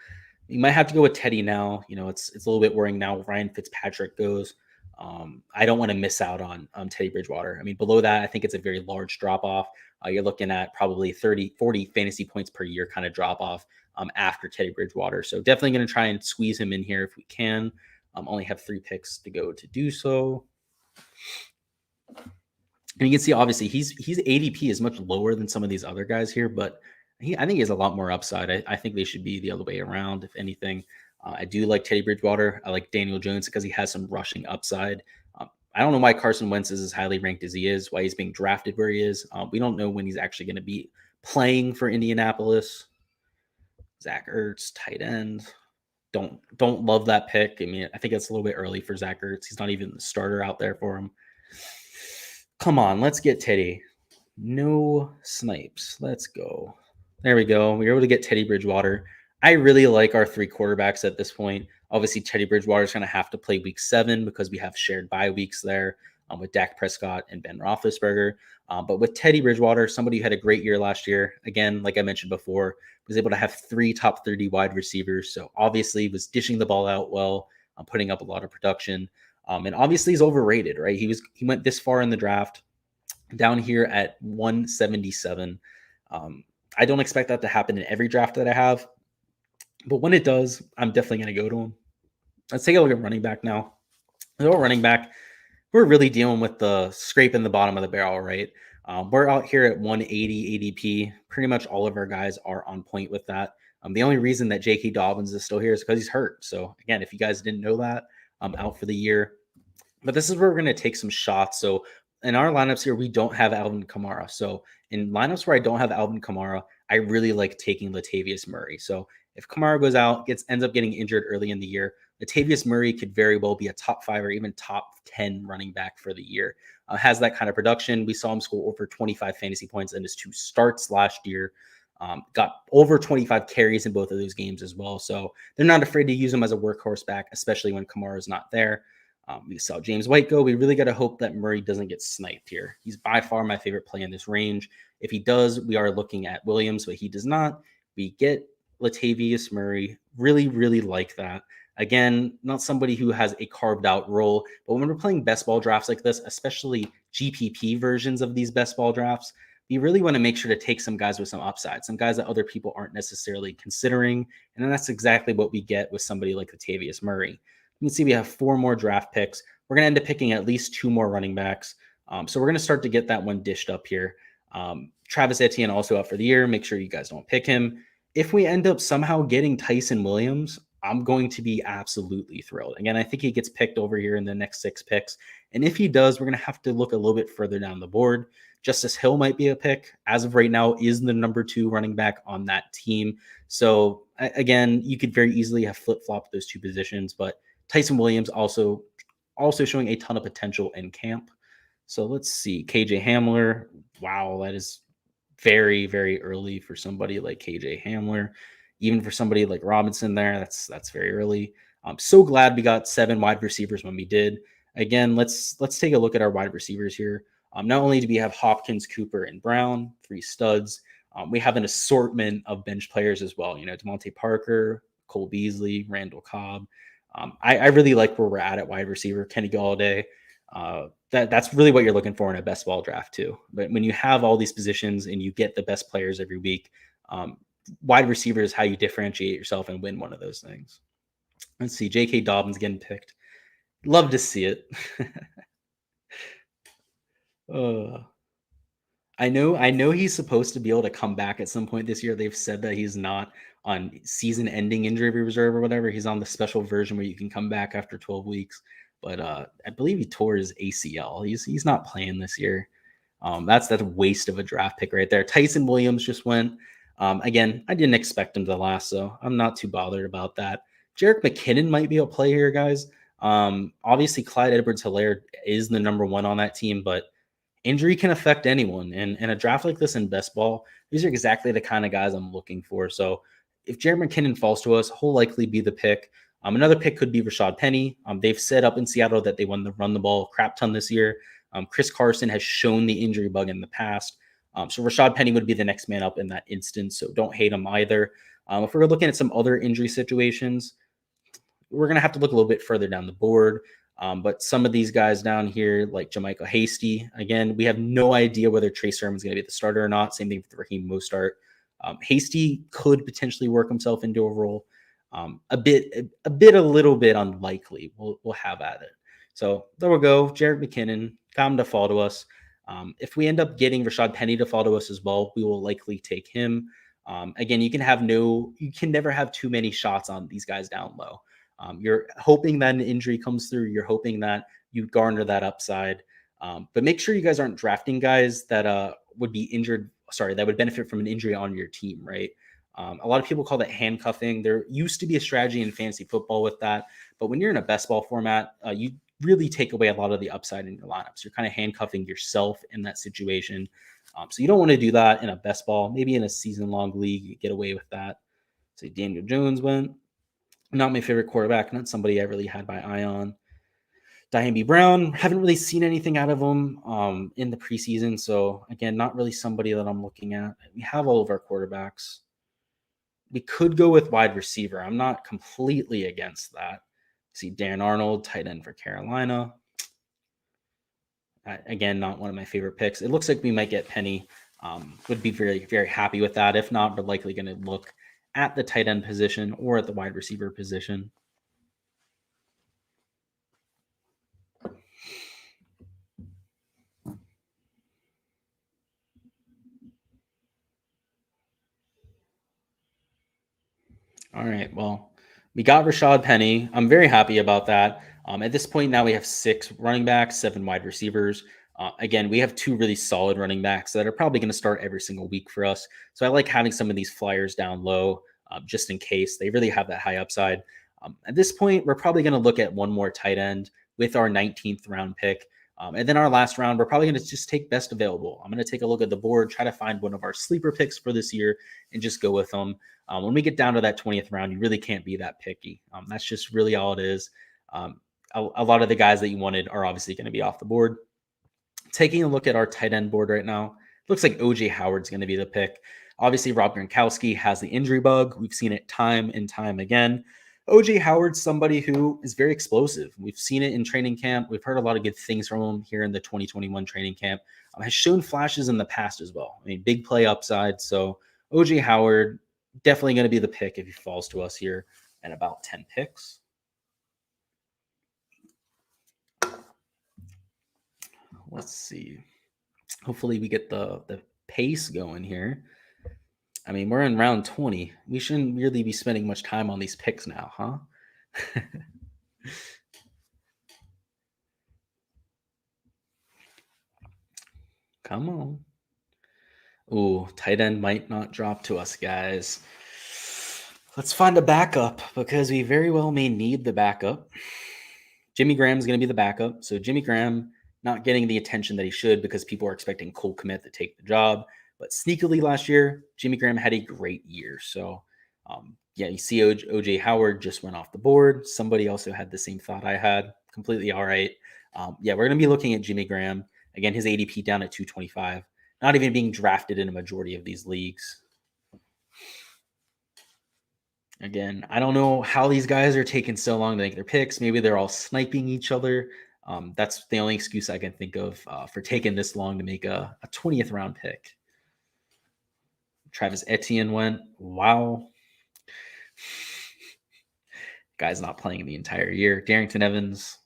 you might have to go with Teddy now. You know, it's a little bit worrying now. Ryan Fitzpatrick goes. I don't want to miss out on Teddy Bridgewater. I mean, below that, I think it's a very large drop off. You're looking at probably 30, 40 fantasy points per year kind of drop off after Teddy Bridgewater. So definitely going to try and squeeze him in here if we can. Only have 3 picks to go to do so. And you can see, obviously, he's ADP is much lower than some of these other guys here, but I think he has a lot more upside. I think they should be the other way around, if anything. I do like Teddy Bridgewater. I like Daniel Jones because he has some rushing upside. I don't know why Carson Wentz is as highly ranked as he is, why he's being drafted where he is. We don't know when he's actually going to be playing for Indianapolis. Zach Ertz, tight end. Don't love that pick. I mean, I think it's a little bit early for Zach Ertz. He's not even the starter out there for him. Come on, let's get Teddy. No snipes. Let's go. There we go. We were able to get Teddy Bridgewater. I really like our 3 quarterbacks at this point. Obviously, Teddy Bridgewater is going to have to play week 7 because we have shared bye weeks there with Dak Prescott and Ben Roethlisberger. But with Teddy Bridgewater, somebody who had a great year last year, again, like I mentioned before, was able to have 3 top 30 wide receivers. So obviously was dishing the ball out well, putting up a lot of production. And obviously he's overrated, right? He went this far in the draft, down here at 177. I don't expect that to happen in every draft that I have, but when it does, I'm definitely going to go to him. Let's take a look at running back now. Running back, we're really dealing with the scrape in the bottom of the barrel, right? We're out here at 180 ADP. Pretty much all of our guys are on point with that. The only reason that J.K. Dobbins is still here is because he's hurt. So again, if you guys didn't know that, out for the year. But this is where we're going to take some shots. So in our lineups here, we don't have Alvin Kamara. So in lineups where I don't have Alvin Kamara, I really like taking Latavius Murray. So if Kamara goes out, ends up getting injured early in the year, Latavius Murray could very well be a top 5 or even top 10 running back for the year. Has that kind of production. We saw him score over 25 fantasy points in his 2 starts last year. Got over 25 carries in both of those games as well. So they're not afraid to use him as a workhorse back, especially when Kamara is not there. We saw James White go. We really got to hope that Murray doesn't get sniped here. He's by far my favorite play in this range. If he does, we are looking at Williams, but he does not. We get Latavius Murray. Really, really like that. Again, not somebody who has a carved out role, but when we're playing best ball drafts like this, especially GPP versions of these best ball drafts, we really want to make sure to take some guys with some upside, some guys that other people aren't necessarily considering. And that's exactly what we get with somebody like Latavius Murray. You can see we have 4 more draft picks. We're going to end up picking at least 2 more running backs. So we're going to start to get that one dished up here. Travis Etienne also out for the year. Make sure you guys don't pick him. If we end up somehow getting Tyson Williams, I'm going to be absolutely thrilled. Again, I think he gets picked over here in the next 6 picks. And if he does, we're going to have to look a little bit further down the board. Justice Hill might be a pick. As of right now, is the number 2 running back on that team. So again, you could very easily have flip-flopped those 2 positions, but Tyson Williams also showing a ton of potential in camp. So let's see. KJ Hamler. Wow, that is very, very early for somebody like KJ Hamler. Even for somebody like Robinson there, that's very early. I'm so glad we got 7 wide receivers when we did. Again, let's take a look at our wide receivers here. Not only do we have Hopkins, Cooper, and Brown, 3 studs, we have an assortment of bench players as well. You know, DeMonte Parker, Cole Beasley, Randall Cobb. I really like where we're at wide receiver. Kenny Gallaudet. That's really what you're looking for in a best ball draft too. But when you have all these positions and you get the best players every week, wide receiver is how you differentiate yourself and win one of those things. Let's see. J.K. Dobbins getting picked. Love to see it. I know he's supposed to be able to come back at some point this year. They've said that he's not on season-ending injury reserve or whatever. He's on the special version where you can come back after 12 weeks. But I believe he tore his ACL. He's not playing this year. That's a waste of a draft pick right there. Tyson Williams just went. Again, I didn't expect him to last, so I'm not too bothered about that. Jerick McKinnon might be a play here, guys. Obviously, Clyde Edwards-Helaire is the number one on that team, but injury can affect anyone. And in a draft like this in best ball, these are exactly the kind of guys I'm looking for. So if Jerick McKinnon falls to us, he'll likely be the pick. Another pick could be Rashad Penny. They've set up in Seattle that they want to run the ball crap ton this year. Chris Carson has shown the injury bug in the past. So Rashad Penny would be the next man up in that instance. So don't hate him either. If we're looking at some other injury situations, we're going to have to look a little bit further down the board. But some of these guys down here, like Jermichael Hasty, again, we have no idea whether Trey Sermon's going to be the starter or not. Same thing with Raheem Mostert. Hasty could potentially work himself into a role. A little bit unlikely. We'll have at it. So there we go. Jerick McKinnon, got him to fall to us. If we end up getting Rashad Penny to fall to us as well, we will likely take him. Again, you can never have too many shots on these guys down low. You're hoping that an injury comes through. You're hoping that you garner that upside. But make sure you guys aren't drafting guys that would be injured. Sorry, that would benefit from an injury on your team, right? A lot of people call that handcuffing. There used to be a strategy in fantasy football with that. But when you're in a best ball format, you really take away a lot of the upside in your lineups. You're kind of handcuffing yourself in that situation. So you don't want to do that in a best ball. Maybe in a season-long league, you get away with that. So Daniel Jones went. Not my favorite quarterback. Not somebody I really had my eye on. Diane Brown, haven't really seen anything out of him in the preseason. So, again, not really somebody that I'm looking at. We have all of our quarterbacks. We could go with wide receiver. I'm not completely against that. See Dan Arnold, tight end for Carolina. Again, not one of my favorite picks. It looks like we might get Penny. Would be very, very happy with that. If not, we're likely going to look at the tight end position or at the wide receiver position. All right. Well, we got Rashad Penny. I'm very happy about that. At this point, now we have 6 running backs, 7 wide receivers. Again, we have 2 really solid running backs that are probably going to start every single week for us. So I like having some of these flyers down low just in case they really have that high upside. At this point, we're probably going to look at one more tight end with our 19th round pick. And then our last round, we're probably going to just take best available. I'm going to take a look at the board, try to find one of our sleeper picks for this year and just go with them. When we get down to that 20th round, you really can't be that picky. That's just really all it is. A lot of the guys that you wanted are obviously going to be off the board. Taking a look at our tight end board right now, looks like O.J. Howard's going to be the pick. Obviously, Rob Gronkowski has the injury bug. We've seen it time and time again. O.J. Howard's somebody who is very explosive. We've seen it in training camp. We've heard a lot of good things from him here in the 2021 training camp. Has shown flashes in the past as well. I mean, big play upside. So O.J. Howard, definitely going to be the pick if he falls to us here at about 10 picks. Let's see. Hopefully we get the pace going here. I mean, we're in round 20. We shouldn't really be spending much time on these picks now, huh? Come on. Ooh, tight end might not drop to us, guys. Let's find a backup because we very well may need the backup. Jimmy Graham's going to be the backup. So Jimmy Graham not getting the attention that he should because people are expecting Cole Kmet to take the job. But sneakily last year, Jimmy Graham had a great year. So, you see O.J. Howard just went off the board. Somebody also had the same thought I had. Completely all right. We're going to be looking at Jimmy Graham. Again, his ADP down at 225. Not even being drafted in a majority of these leagues. Again, I don't know how these guys are taking so long to make their picks. Maybe they're all sniping each other. That's the only excuse I can think of for taking this long to make a 20th round pick. Travis Etienne went. Wow. Guy's not playing the entire year. Darrington Evans.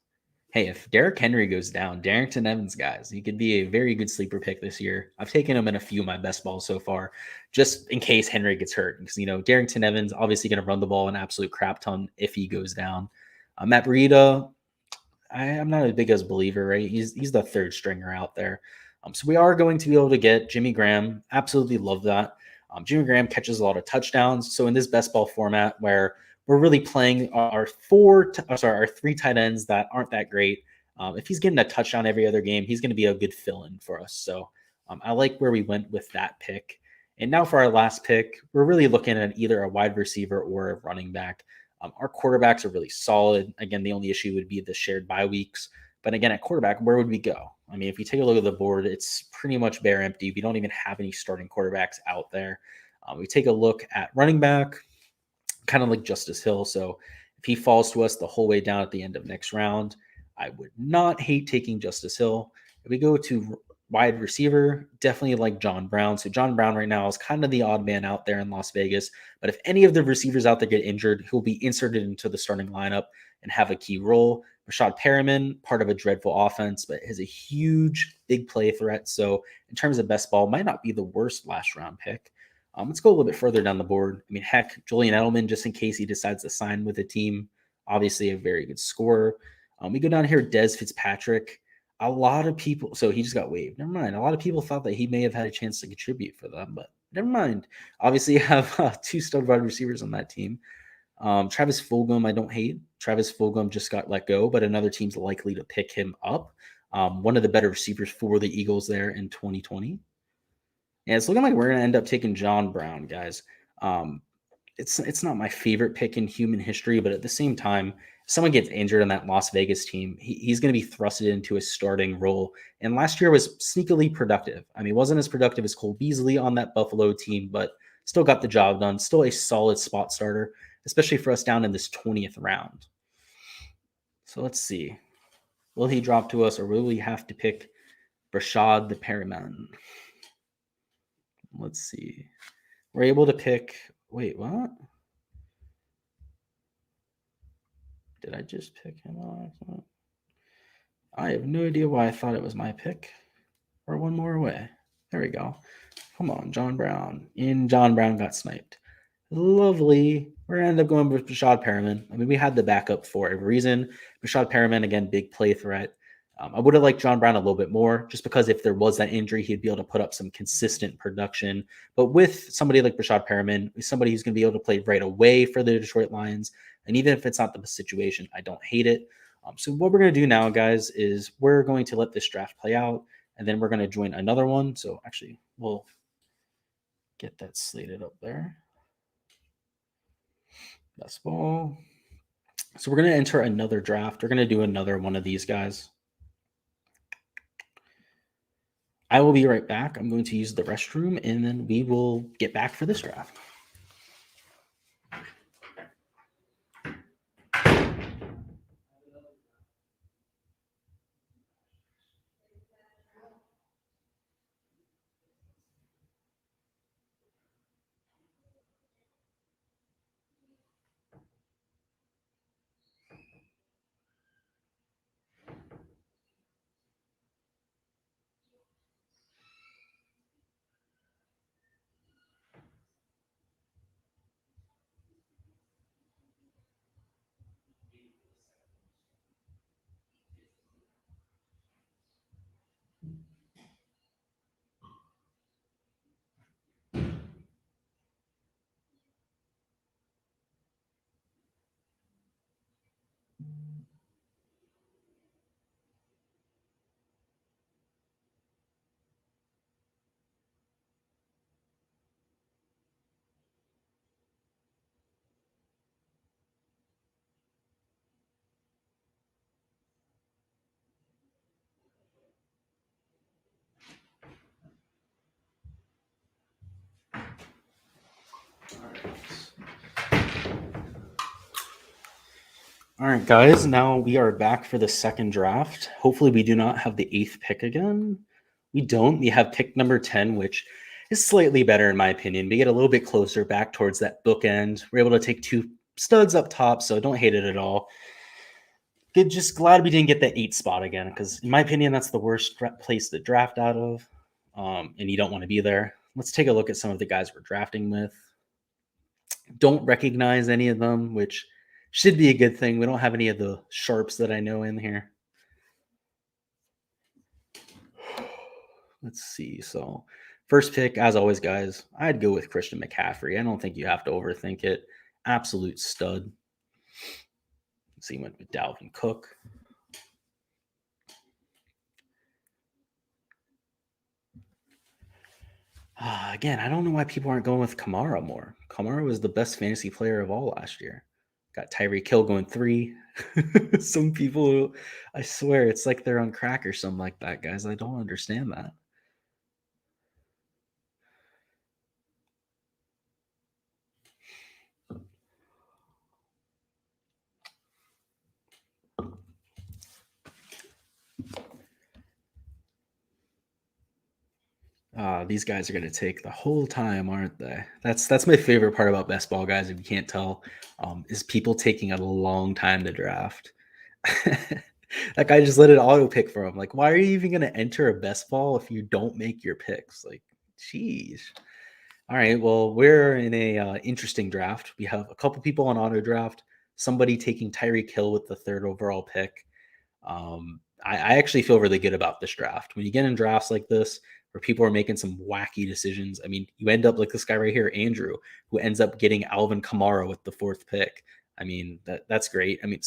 Hey, if Derrick Henry goes down, Darrington Evans, guys, he could be a very good sleeper pick this year. I've taken him in a few of my best balls so far, just in case Henry gets hurt. Because, Darrington Evans obviously going to run the ball an absolute crap ton if he goes down. Matt Breida, I'm not as big as a believer, right? He's the third stringer out there. So we are going to be able to get Jimmy Graham. Absolutely love that. Jimmy Graham catches a lot of touchdowns. So in this best ball format where we're really playing our three tight ends that aren't that great, if he's getting a touchdown every other game, he's going to be a good fill-in for us. So I like where we went with that pick. And now for our last pick, we're really looking at either a wide receiver or a running back. Our quarterbacks are really solid. Again, the only issue would be the shared bye weeks. But again, at quarterback, where would we go? I mean, if you take a look at the board, it's pretty much bare empty. We don't even have any starting quarterbacks out there. We take a look at running back, kind of like Justice Hill. So if he falls to us the whole way down at the end of next round, I would not hate taking Justice Hill. If we go to wide receiver, definitely like John Brown. So John Brown right now is kind of the odd man out there in Las Vegas. But if any of the receivers out there get injured, he'll be inserted into the starting lineup and have a key role. Rashad Perriman, part of a dreadful offense, but has a huge big play threat. So in terms of best ball, might not be the worst last round pick. Let's go a little bit further down the board. I mean, heck, Julian Edelman, just in case he decides to sign with the team, obviously a very good scorer. We go down here, Dez Fitzpatrick. A lot of people, so he just got waived. Never mind. A lot of people thought that he may have had a chance to contribute for them, but never mind. Obviously, you have two stud wide receivers on that team. Travis Fulgham, I don't hate. Travis Fulgham just got let go, but another team's likely to pick him up. One of the better receivers for the Eagles there in 2020. And it's looking like we're going to end up taking John Brown, guys. It's not my favorite pick in human history, but at the same time, if someone gets injured on that Las Vegas team, he's going to be thrusted into a starting role. And last year was sneakily productive. I mean, wasn't as productive as Cole Beasley on that Buffalo team, but still got the job done. Still a solid spot starter, especially for us down in this 20th round. So let's see. Will he drop to us, or will we have to pick Rashad the Perriman? Let's see. We're able to pick. Wait, what? Did I just pick him off? I have no idea why I thought it was my pick. Or one more away. There we go. Come on, John Brown. John Brown got sniped. Lovely. We're going to end up going with Rashad Perriman. I mean, we had the backup for a reason. Rashad Perriman, again, big play threat. I would have liked John Brown a little bit more, just because if there was that injury, he'd be able to put up some consistent production. But with somebody like Rashad Perriman, somebody who's going to be able to play right away for the Detroit Lions, and even if it's not the situation, I don't hate it. So what we're going to do now, guys, is we're going to let this draft play out, and then we're going to join another one. So actually, we'll get that slated up there. Best ball. So we're going to enter another draft. We're going to do another one of these guys. I will be right back. I'm going to use the restroom, and then we will get back for this draft. All right, guys, now we are back for the second draft. Hopefully we do not have the 8th pick again. We don't. We have pick number 10, which is slightly better in my opinion. We get a little bit closer back towards that bookend. We're able to take two studs up top, so don't hate it at all. Good, just glad we didn't get the 8 spot again, because in my opinion, that's the worst place to draft out of, and you don't want to be there. Let's take a look at some of the guys we're drafting with. Don't recognize any of them, which should be a good thing. We don't have any of the sharps that I know in here. Let's see. So, first pick, as always, guys, I'd go with Christian McCaffrey. I don't think you have to overthink it. Absolute stud. Let's see, he went with Dalvin Cook. Again, I don't know why people aren't going with Kamara more. Kamara was the best fantasy player of all last year. Got Tyreek Hill going 3. Some people, I swear, it's like they're on crack or something like that, guys. I don't understand that. These guys are going to take the whole time, aren't they? That's my favorite part about best ball, guys. If you can't tell, is people taking a long time to draft. That guy just let it auto pick for him. Like, why are you even going to enter a best ball if you don't make your picks? Like, jeez. All right. Well, we're in a interesting draft. We have a couple people on auto draft. Somebody taking Tyreek Hill with the 3rd overall pick. I actually feel really good about this draft. When you get in drafts like this, where people are making some wacky decisions, I mean, you end up like this guy right here, Andrew, who ends up getting Alvin Kamara with the 4th pick. I mean, that's great. I mean,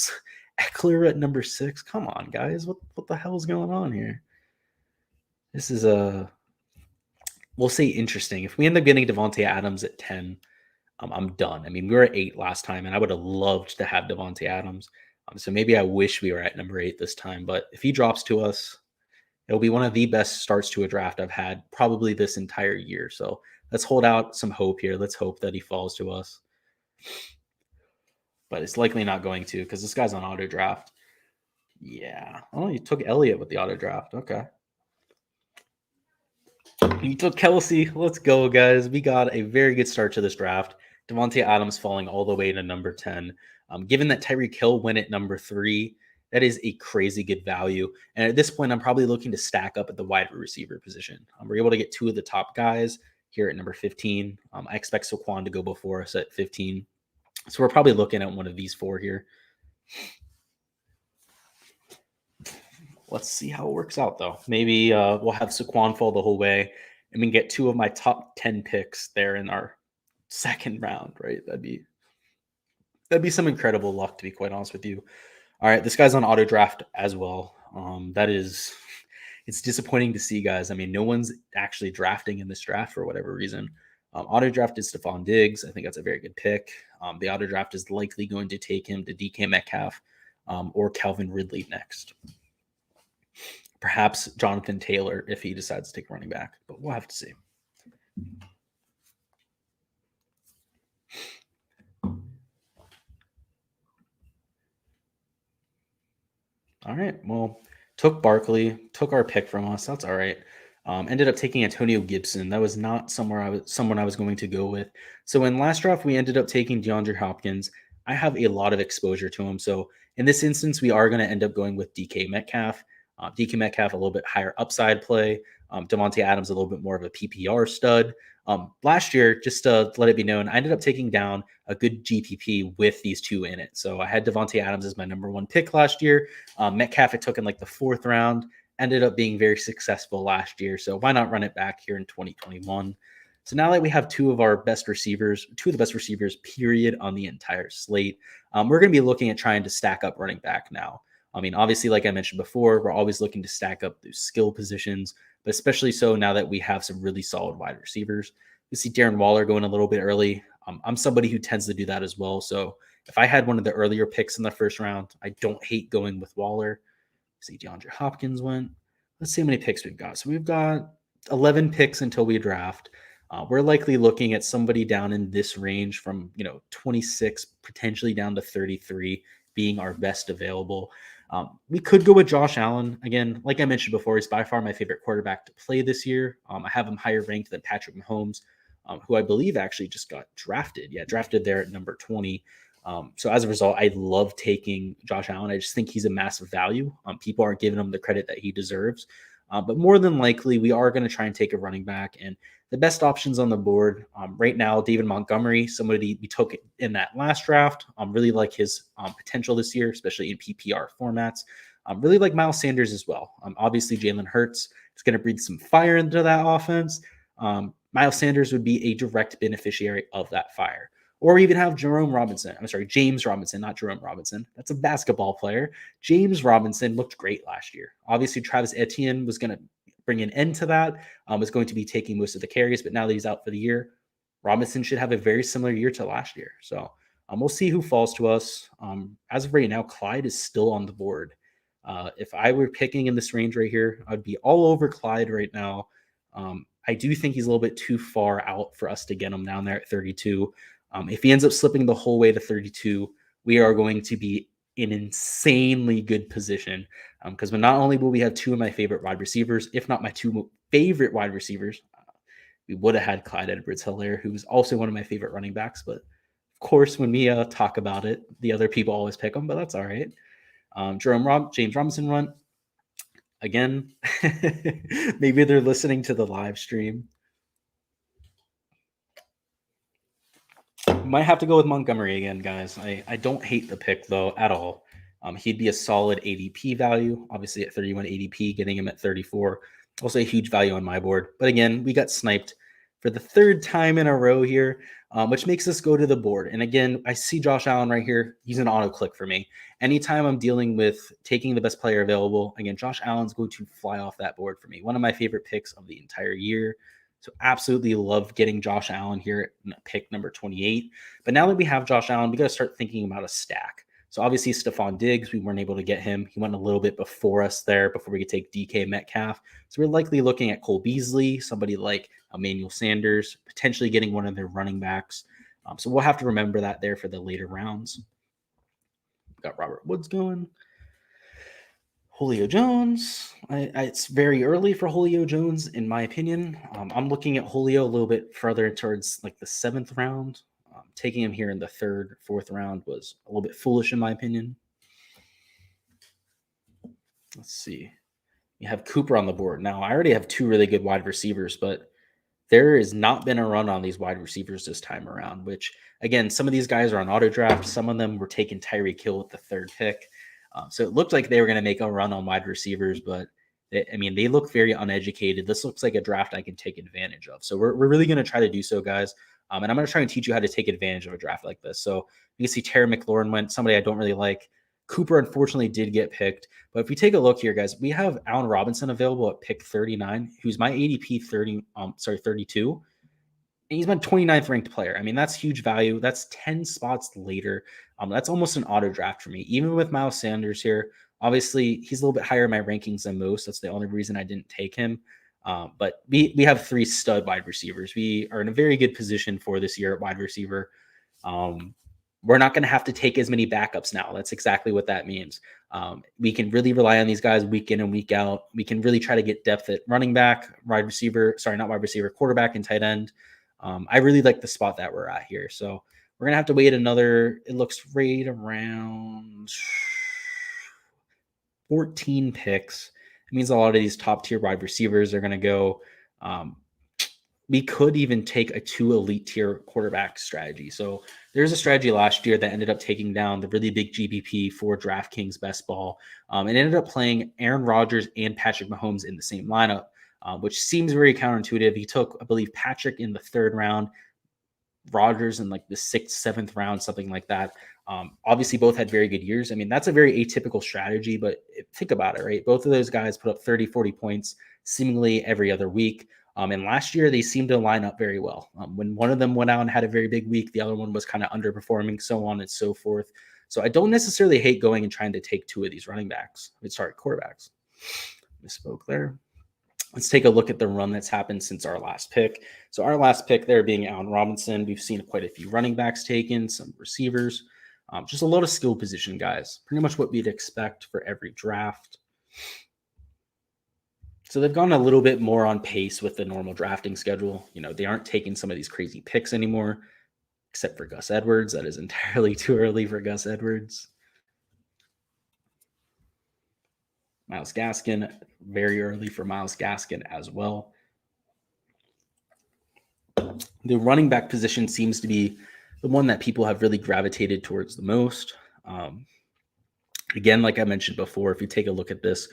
Eckler at number 6. Come on, guys. What the hell is going on here? This is we'll say interesting. If we end up getting Devontae Adams at 10, I'm done. I mean, we were at 8 last time, and I would have loved to have Devontae Adams. So maybe I wish we were at number 8 this time. But if he drops to us, it'll be one of the best starts to a draft I've had probably this entire year. So let's hold out some hope here. Let's hope that he falls to us. But it's likely not going to, because this guy's on auto draft. Yeah. Oh, you took Elliott with the auto draft. Okay. You took Kelsey. Let's go, guys. We got a very good start to this draft. Devontae Adams falling all the way to number 10. Given that Tyreek Hill went at number 3, that is a crazy good value. And at this point, I'm probably looking to stack up at the wide receiver position. We're able to get 2 of the top guys here at number 15. I expect Saquon to go before us at 15. So we're probably looking at one of these 4 here. Let's see how it works out, though. Maybe we'll have Saquon fall the whole way and we can get 2 of my top 10 picks there in our 2nd round, right? That'd be some incredible luck, to be quite honest with you. All right, this guy's on auto draft as well. It's disappointing to see, guys. I mean, no one's actually drafting in this draft for whatever reason. Auto draft is Stephon Diggs. I think that's a very good pick. The auto draft is likely going to take him to DK Metcalf or Calvin Ridley next. Perhaps Jonathan Taylor if he decides to take running back, but we'll have to see. All right. Well, took Barkley, took our pick from us. That's all right. Ended up taking Antonio Gibson. That was not someone I was going to go with. So in last draft, we ended up taking DeAndre Hopkins. I have a lot of exposure to him. So in this instance, we are going to end up going with DK Metcalf. DK Metcalf, a little bit higher upside play. Devontae Adams, a little bit more of a PPR stud. Last year, just to let it be known, I ended up taking down a good GPP with these 2 in it. So I had Devontae Adams as my number 1 pick last year. Metcalf I took in like the 4th round. Ended up being very successful last year. So why not run it back here in 2021? So now that we have 2 of the best receivers, period, on the entire slate, we're going to be looking at trying to stack up running back now. I mean, obviously, like I mentioned before, we're always looking to stack up those skill positions, but especially so now that we have some really solid wide receivers. We see Darren Waller going a little bit early. I'm somebody who tends to do that as well. So if I had one of the earlier picks in the 1st round, I don't hate going with Waller. See, DeAndre Hopkins went. Let's see how many picks we've got. So we've got 11 picks until we draft. We're likely looking at somebody down in this range from 26 potentially down to 33 being our best available. We could go with Josh Allen. Again, like I mentioned before, he's by far my favorite quarterback to play this year. I have him higher ranked than Patrick Mahomes, who I believe actually just got drafted. Yeah, drafted there at number 20. So as a result, I love taking Josh Allen. I just think he's a massive value. People aren't giving him the credit that he deserves. But more than likely, we are going to try and take a running back. And the best options on the board right now, David Montgomery, somebody we took in that last draft. Really like his potential this year, especially in PPR formats. Really like Miles Sanders as well. Obviously, Jalen Hurts is going to breathe some fire into that offense. Miles Sanders would be a direct beneficiary of that fire. Or we even have James Robinson, not Jerome Robinson. That's a basketball player. James Robinson looked great last year. Obviously, Travis Etienne was going to bring an end to that, was going to be taking most of the carries, but now that he's out for the year, Robinson should have a very similar year to last year. So we'll see who falls to us. As of right now, Clyde is still on the board. If I were picking in this range right here, I'd be all over Clyde right now. I do think he's a little bit too far out for us to get him down there at 32. If he ends up slipping the whole way to 32, we are going to be in insanely good position because not only will we have two of my favorite wide receivers, if not my two favorite wide receivers, we would have had Clyde Edwards-Helaire, who's also one of my favorite running backs. But of course, when we talk about it, the other people always pick him, but that's all right. James Robinson run. Again, maybe they're listening to the live stream. Might have to go with Montgomery again, guys. I don't hate the pick, though, at all. He'd be a solid ADP value, obviously at 31 ADP, getting him at 34. Also a huge value on my board. But again, we got sniped for the third time in a row here, which makes us go to the board. And again, I see Josh Allen right here. He's an auto click for me. Anytime I'm dealing with taking the best player available, again, Josh Allen's going to fly off that board for me. One of my favorite picks of the entire year. So absolutely love getting Josh Allen here at pick number 28. But now that we have Josh Allen, we got to start thinking about a stack. So obviously Stephon Diggs, we weren't able to get him. He went a little bit before us there, before we could take DK Metcalf. So we're likely looking at Cole Beasley, somebody like Emmanuel Sanders, potentially getting one of their running backs. So we'll have to remember that there for the later rounds. We've got Robert Woods going. Julio Jones. It's very early for Julio Jones, in my opinion. I'm looking at Julio a little bit further towards like the 7th round. Taking him here in the 3rd, 4th round was a little bit foolish, in my opinion. Let's see. You have Cooper on the board. Now, I already have two really good wide receivers, but there has not been a run on these wide receivers this time around, which, again, some of these guys are on auto draft. Some of them were taking Tyreek Hill with the 3rd pick. So it looked like they were going to make a run on wide receivers, but they look very uneducated. This looks like a draft I can take advantage of. So we're really going to try to do so, guys. And I'm going to try and teach you how to take advantage of a draft like this. So you can see Terry McLaurin went, somebody I don't really like. Cooper, unfortunately, did get picked. But if we take a look here, guys, we have Allen Robinson available at pick 39, who's my ADP 32. And he's my 29th ranked player. I mean, that's huge value. That's 10 spots later. That's almost an auto draft for me. Even with Miles Sanders here, obviously, he's a little bit higher in my rankings than most. That's the only reason I didn't take him. But we have 3 stud wide receivers. We are in a very good position for this year at wide receiver. We're not going to have to take as many backups now. That's exactly what that means. We can really rely on these guys week in and week out. We can really try to get depth at running back, quarterback, and tight end. I really like the spot that we're at here. So we're going to have to wait it looks right around 14 picks. It means a lot of these top tier wide receivers are going to go. We could even take a 2 elite tier quarterback strategy. So there's a strategy last year that ended up taking down the really big GPP for Draftkings best ball. And ended up playing Aaron Rodgers and Patrick Mahomes in the same lineup, which seems very counterintuitive. He took, I believe, Patrick in the 3rd round, Rodgers in like the 6th, 7th round, something like that. Obviously, both had very good years. I mean, that's a very atypical strategy, but think about it, right? Both of those guys put up 30, 40 points seemingly every other week. And last year, they seemed to line up very well. When one of them went out and had a very big week, the other one was kind of underperforming, so on and so forth. So I don't necessarily hate going and trying to take 2 of these quarterbacks. Misspoke there. Let's take a look at the run that's happened since our last pick. So our last pick there being Allen Robinson. We've seen quite a few running backs taken, some receivers, just a lot of skill position guys. Pretty much what we'd expect for every draft. So they've gone a little bit more on pace with the normal drafting schedule. They aren't taking some of these crazy picks anymore. except for Gus Edwards. That is entirely too early for Gus Edwards. Myles Gaskin, very early for Myles Gaskin as well. The running back position seems to be the one that people have really gravitated towards the most. Again, like I mentioned before, if you take a look at this,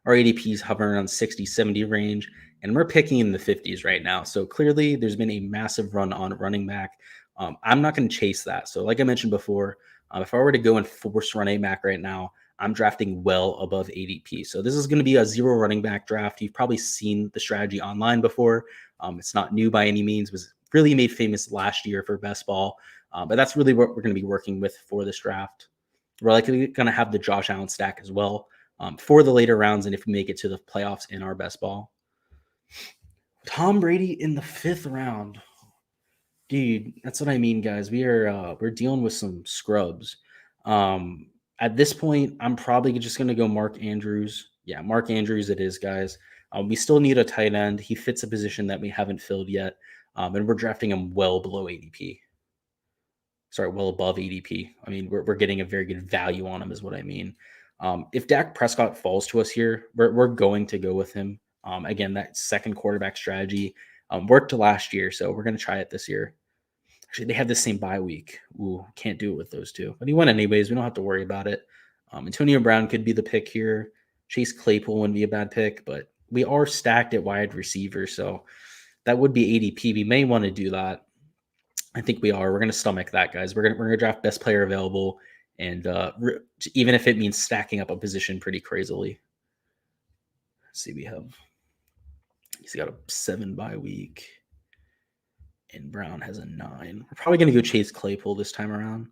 our ADP is hovering around 60, 70 range, and we're picking in the 50s right now. So clearly there's been a massive run on running back. I'm not going to chase that. So like I mentioned before, if I were to go and force running back right now, I'm drafting well above ADP. So this is going to be a zero running back draft. You've probably seen the strategy online before. It's not new by any means. It was really made famous last year for best ball. But that's really what we're going to be working with for this draft. We're likely going to have the Josh Allen stack as well for the later rounds, and if we make it to the playoffs in our best ball. Tom Brady in the 5th round. Dude, that's what I mean, guys. We're dealing with some scrubs. At this point, I'm probably just going to go Mark Andrews. Yeah, Mark Andrews it is, guys. We still need a tight end. He fits a position that we haven't filled yet, and we're drafting him well below ADP. Sorry, well above ADP. I mean, we're getting a very good value on him is what I mean. If Dak Prescott falls to us here, we're going to go with him. Again, that second quarterback strategy worked last year, so we're going to try it this year. Actually, they have the same bye week. Ooh, can't do it with those two. But he won anyways. We don't have to worry about it. Antonio Brown could be the pick here. Chase Claypool wouldn't be a bad pick, but we are stacked at wide receiver, so that would be ADP. We may want to do that. I think we are. We're going to stomach that, guys. We're going to draft best player available, and even if it means stacking up a position pretty crazily. Let's see, he's got a 7 bye week, and Brown has a 9. We're probably going to go Chase Claypool this time around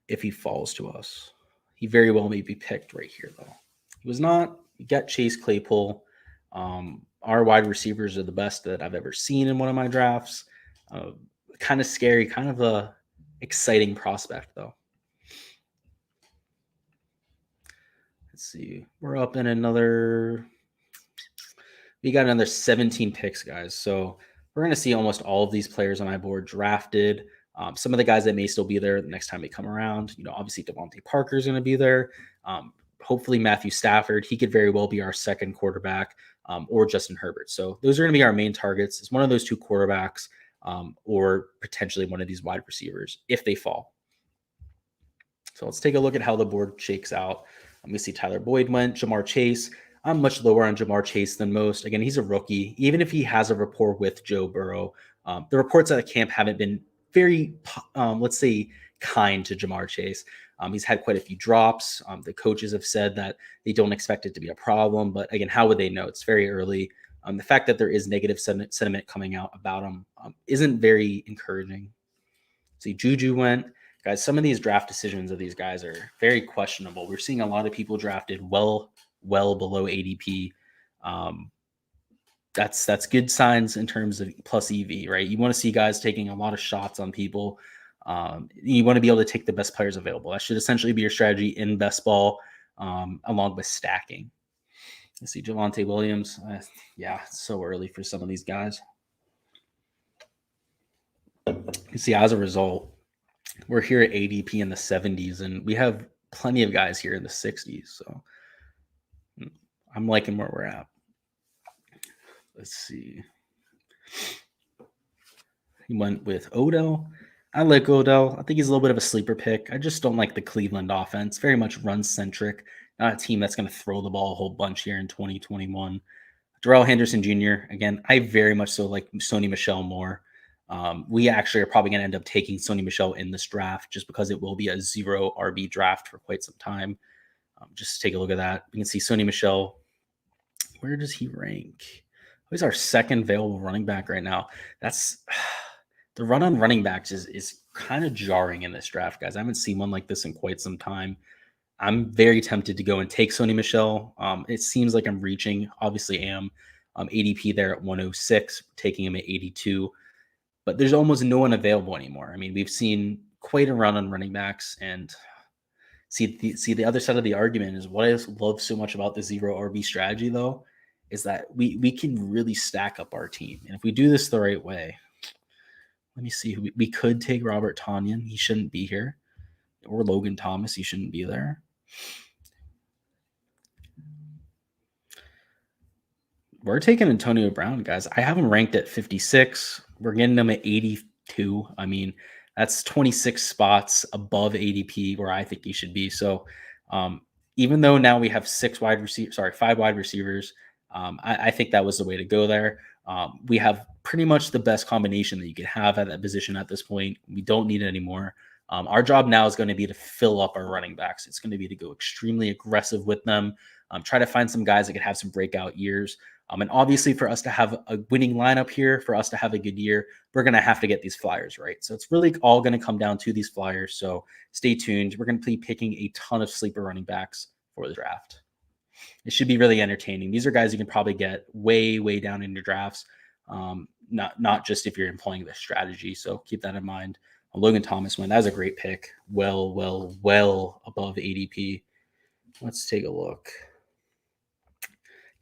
if he falls to us. He very well may be picked right here, though. He was not. We got Chase Claypool. Our wide receivers are the best that I've ever seen in one of my drafts. Kind of scary, kind of a exciting prospect, though. Let's see. We're up in we got another 17 picks, guys. So we're going to see almost all of these players on my board drafted. Some of the guys that may still be there the next time they come around. Obviously Devontae Parker is going to be there. Hopefully Matthew Stafford. He could very well be our second quarterback, or Justin Herbert. So those are going to be our main targets. It's one of those two quarterbacks. Or potentially one of these wide receivers if they fall. So let's take a look at how the board shakes out. We see Tyler Boyd went, Jamar Chase. I'm much lower on Jamar Chase than most. Again, he's a rookie. Even if he has a rapport with Joe Burrow, the reports at the camp haven't been very, let's say, kind to Jamar Chase. He's had quite a few drops. The coaches have said that they don't expect it to be a problem. But again, how would they know? It's very early. The fact that there is negative sentiment coming out about him isn't very encouraging. See, Juju went. Guys, some of these draft decisions of these guys are very questionable. We're seeing a lot of people drafted well below ADP. That's good signs in terms of plus EV, right? You want to see guys taking a lot of shots on people. You want to be able to take the best players available. That should essentially be your strategy in best ball, along with stacking. Let's see, Jamal Williams. Yeah, it's so early for some of these guys. You see, as a result, we're here at ADP in the 70s, and we have plenty of guys here in the 60s. So I'm liking where we're at. Let's see. He went with Odell. I like Odell. I think he's a little bit of a sleeper pick. I just don't like the Cleveland offense. Very much run-centric. Not a team that's going to throw the ball a whole bunch here in 2021. Darrell Henderson Jr., again, I very much so like Sony Michel more. We actually are probably going to end up taking Sony Michel in this draft just because it will be a 0 RB draft for quite some time. Just take a look at that. You can see Sony Michel. Where does he rank? He's our second available running back right now. That's the run on running backs is kind of jarring in this draft, guys. I haven't seen one like this in quite some time. I'm very tempted to go and take Sony Michel. It seems like I'm reaching. Obviously, am ADP there at 106, taking him at 82. But there's almost no one available anymore. I mean, we've seen quite a run on running backs, and see the other side of the argument is what I love so much about the 0 RB strategy, though, is that we can really stack up our team, and if we do this the right way, Let me see. We could take Robert Tonyan. He shouldn't be here. Or Logan Thomas. He shouldn't be there. We're taking Antonio Brown, guys. I have him ranked at 56. We're getting him at 82. I mean, that's 26 spots above ADP where I think he should be. So even though now we have 5 wide receivers, I think that was the way to go there. We have pretty much the best combination that you could have at that position at this point. We don't need it anymore. Our job now is going to be to fill up our running backs. It's going to be to go extremely aggressive with them, try to find some guys that could have some breakout years. And obviously for us to have a winning lineup here, for us to have a good year, we're going to have to get these flyers right. So it's really all going to come down to these flyers. So stay tuned. We're going to be picking a ton of sleeper running backs for the draft. It should be really entertaining. These are guys you can probably get way, way down in your drafts. Not just if you're employing this strategy. So keep that in mind. Logan Thomas went. That was a great pick. Well above ADP. Let's take a look.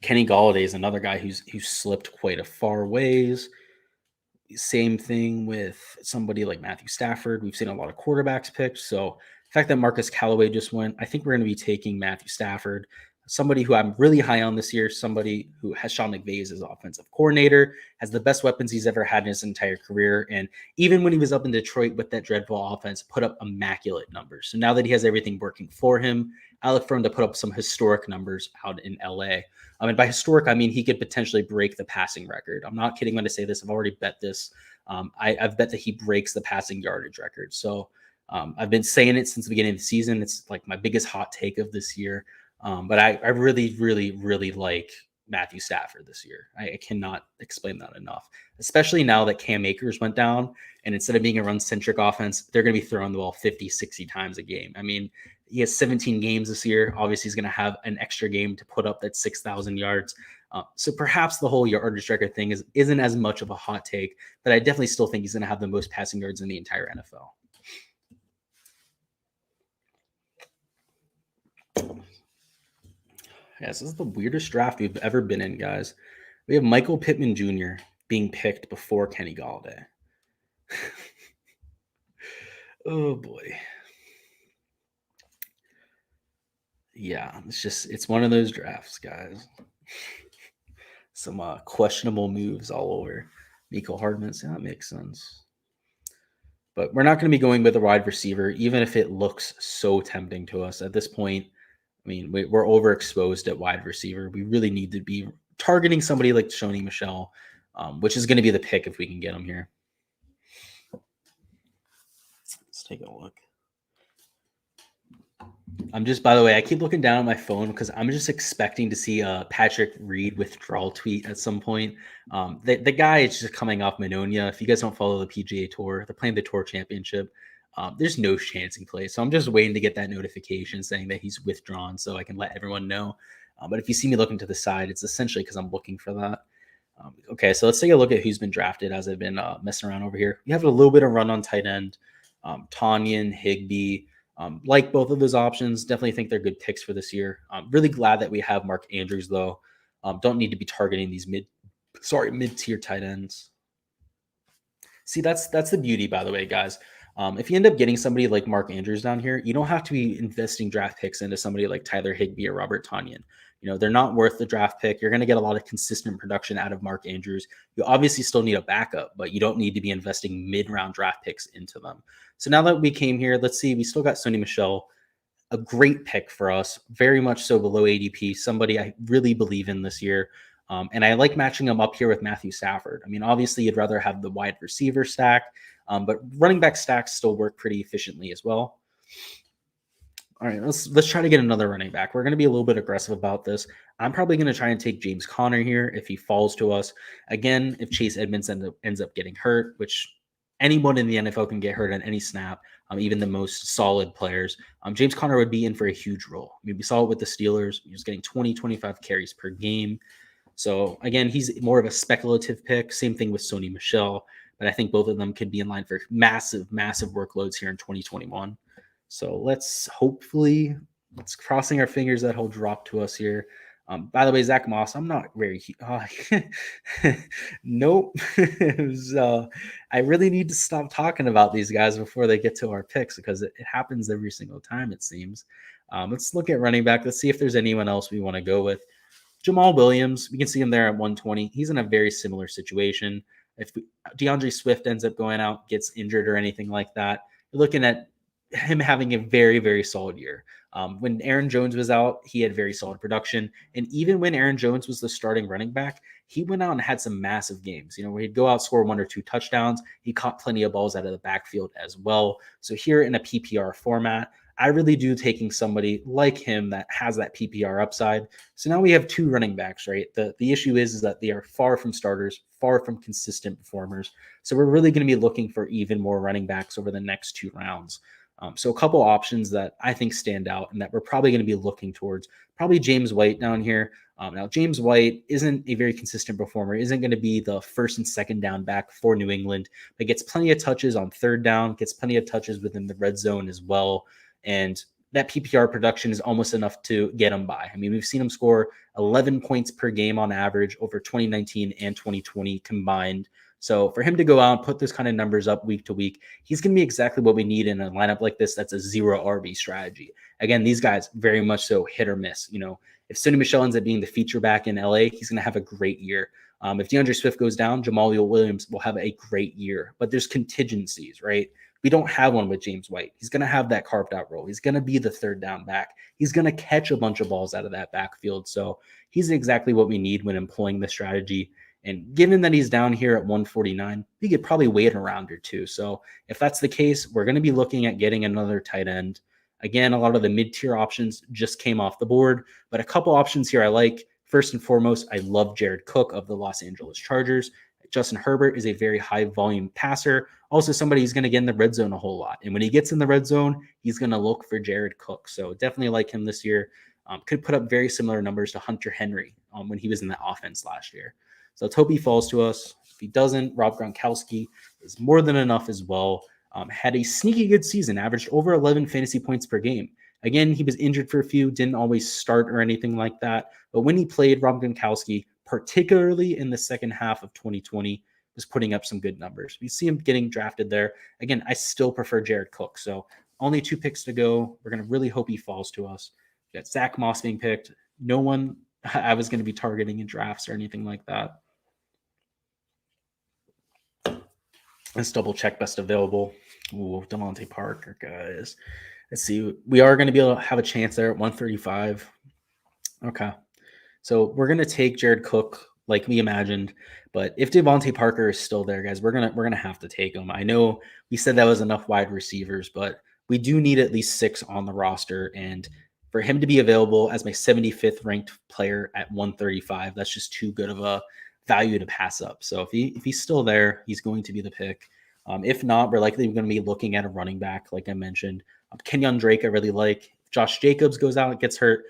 Kenny Gallaudet is another guy who's slipped quite a far ways. Same thing with somebody like Matthew Stafford. We've seen a lot of quarterbacks picked. So the fact that Marcus Callaway just went, I think we're going to be taking Matthew Stafford, somebody who I'm really high on this year, somebody who has Sean McVay as his offensive coordinator, has the best weapons he's ever had in his entire career. And even when he was up in Detroit with that dreadful offense, put up immaculate numbers. So now that he has everything working for him, I look for him to put up some historic numbers out in LA. And by historic, I mean he could potentially break the passing record. I'm not kidding when I say this. I've already bet this. I've bet that he breaks the passing yardage record. So I've been saying it since the beginning of the season. It's like my biggest hot take of this year. But I really, really, really like Matthew Stafford this year. I cannot explain that enough, especially now that Cam Akers went down. And instead of being a run-centric offense, they're going to be throwing the ball 50, 60 times a game. I mean, he has 17 games this year. Obviously, he's going to have an extra game to put up that 6,000 yards. So perhaps the whole yardage record thing isn't as much of a hot take, but I definitely still think he's going to have the most passing yards in the entire NFL. Yes, this is the weirdest draft we've ever been in, guys. We have Michael Pittman Jr. being picked before Kenny Gallaudet. Oh, boy. Yeah, it's one of those drafts, guys. Some questionable moves all over. Mecole Hardman, so that makes sense. But we're not going to be going with a wide receiver, even if it looks so tempting to us at this point. I mean, we're overexposed at wide receiver. We really need to be targeting somebody like Sony Michel, which is going to be the pick if we can get him here. Let's take a look. By the way, I keep looking down at my phone because I'm just expecting to see a Patrick Reed withdrawal tweet at some point. The guy is just coming off pneumonia. If you guys don't follow the PGA Tour, they're playing the Tour Championship. There's no chance he plays. So I'm just waiting to get that notification saying that he's withdrawn so I can let everyone know. But if you see me looking to the side, it's essentially because I'm looking for that. Okay, so let's take a look at who's been drafted as I've been messing around over here. We have a little bit of run on tight end. Tonyan, Higbee. Like both of those options, definitely think they're good picks for this year. I'm really glad that we have Mark Andrews, though. Don't need to be targeting these mid-tier tight ends. See, that's the beauty, by the way, guys. If you end up getting somebody like Mark Andrews down here, you don't have to be investing draft picks into somebody like Tyler Higbee or Robert Tonyan. You know, they're not worth the draft pick. You're going to get a lot of consistent production out of Mark Andrews. You obviously still need a backup, but you don't need to be investing mid-round draft picks into them. So now that we came here, let's see, we still got Sony Michel, a great pick for us, very much so below ADP, somebody I really believe in this year. And I like matching him up here with Matthew Stafford. I mean, obviously you'd rather have the wide receiver stack, but running back stacks still work pretty efficiently as well. All right, let's try to get another running back. We're going to be a little bit aggressive about this. I'm probably going to try and take James Conner here if he falls to us. Again, if Chase Edmonds ends up getting hurt, which anyone in the NFL can get hurt on any snap, even the most solid players. James Conner would be in for a huge role. I mean, we saw it with the Steelers. He was getting 20, 25 carries per game. So, again, he's more of a speculative pick. Same thing with Sony Michel. But I think both of them could be in line for massive, massive workloads here in 2021. So let's crossing our fingers that he'll drop to us here. By the way, Zach Moss, I'm not very nope. I really need to stop talking about these guys before they get to our picks because it happens every single time, it seems. Let's look at running back. Let's see if there's anyone else we want to go with. Jamal Williams, we can see him there at 120. He's in a very similar situation. If DeAndre Swift ends up going out, gets injured or anything like that, you're looking at him having a very, very solid year. When Aaron Jones was out, he had very solid production. And even when Aaron Jones was the starting running back, he went out and had some massive games, where he'd go out, score 1 or 2 touchdowns. He caught plenty of balls out of the backfield as well. So here in a PPR format, I really do taking somebody like him that has that PPR upside. So now we have 2 running backs, right? The issue is that they are far from starters, far from consistent performers. So we're really going to be looking for even more running backs over the next 2 rounds. So a couple options that I think stand out and that we're probably going to be looking towards, probably James White down here. Now, James White isn't a very consistent performer, isn't going to be the first and second down back for New England, but gets plenty of touches on third down, gets plenty of touches within the red zone as well. And that PPR production is almost enough to get him by. I mean, we've seen him score 11 points per game on average over 2019 and 2020 combined. So for him to go out and put those kind of numbers up week to week, he's going to be exactly what we need in a lineup like this. That's a 0 RB strategy. Again, these guys very much so hit or miss. If Sonny Michel ends up being the feature back in LA, he's going to have a great year. If DeAndre Swift goes down, Jamal Williams will have a great year. But there's contingencies, right? We don't have one with James White. He's going to have that carved out role. He's going to be the third down back. He's going to catch a bunch of balls out of that backfield. So he's exactly what we need when employing the strategy. And given that he's down here at 149, he could probably wait a round or 2. So if that's the case, we're going to be looking at getting another tight end. Again, a lot of the mid-tier options just came off the board, but a couple options here I like. First and foremost, I love Jared Cook of the Los Angeles Chargers. Justin Herbert is a very high volume passer. Also somebody who's going to get in the red zone a whole lot. And when he gets in the red zone, he's going to look for Jared Cook. So definitely like him this year. Could put up very similar numbers to Hunter Henry when he was in the offense last year. So let's hope he falls to us. If he doesn't, Rob Gronkowski is more than enough as well. Had a sneaky good season, averaged over 11 fantasy points per game. Again, he was injured for a few, didn't always start or anything like that. But when he played, Rob Gronkowski, particularly in the second half of 2020, was putting up some good numbers. We see him getting drafted there. Again, I still prefer Jared Cook. So only 2 picks to go. We're going to really hope he falls to us. We got Zach Moss being picked. No one I was going to be targeting in drafts or anything like that. Let's double check best available. Ooh, DeVante Parker, guys. Let's see. We are going to be able to have a chance there at 135. Okay. So we're going to take Jared Cook like we imagined, but if DeVante Parker is still there, guys, we're going to have to take him. I know we said that was enough wide receivers, but we do need at least 6 on the roster, and for him to be available as my 75th ranked player at 135, that's just too good of a value to pass up. So if he's still there, he's going to be the pick. If not, we're likely going to be looking at a running back, like I mentioned. Kenyon Drake, I really like. If Josh Jacobs goes out and gets hurt,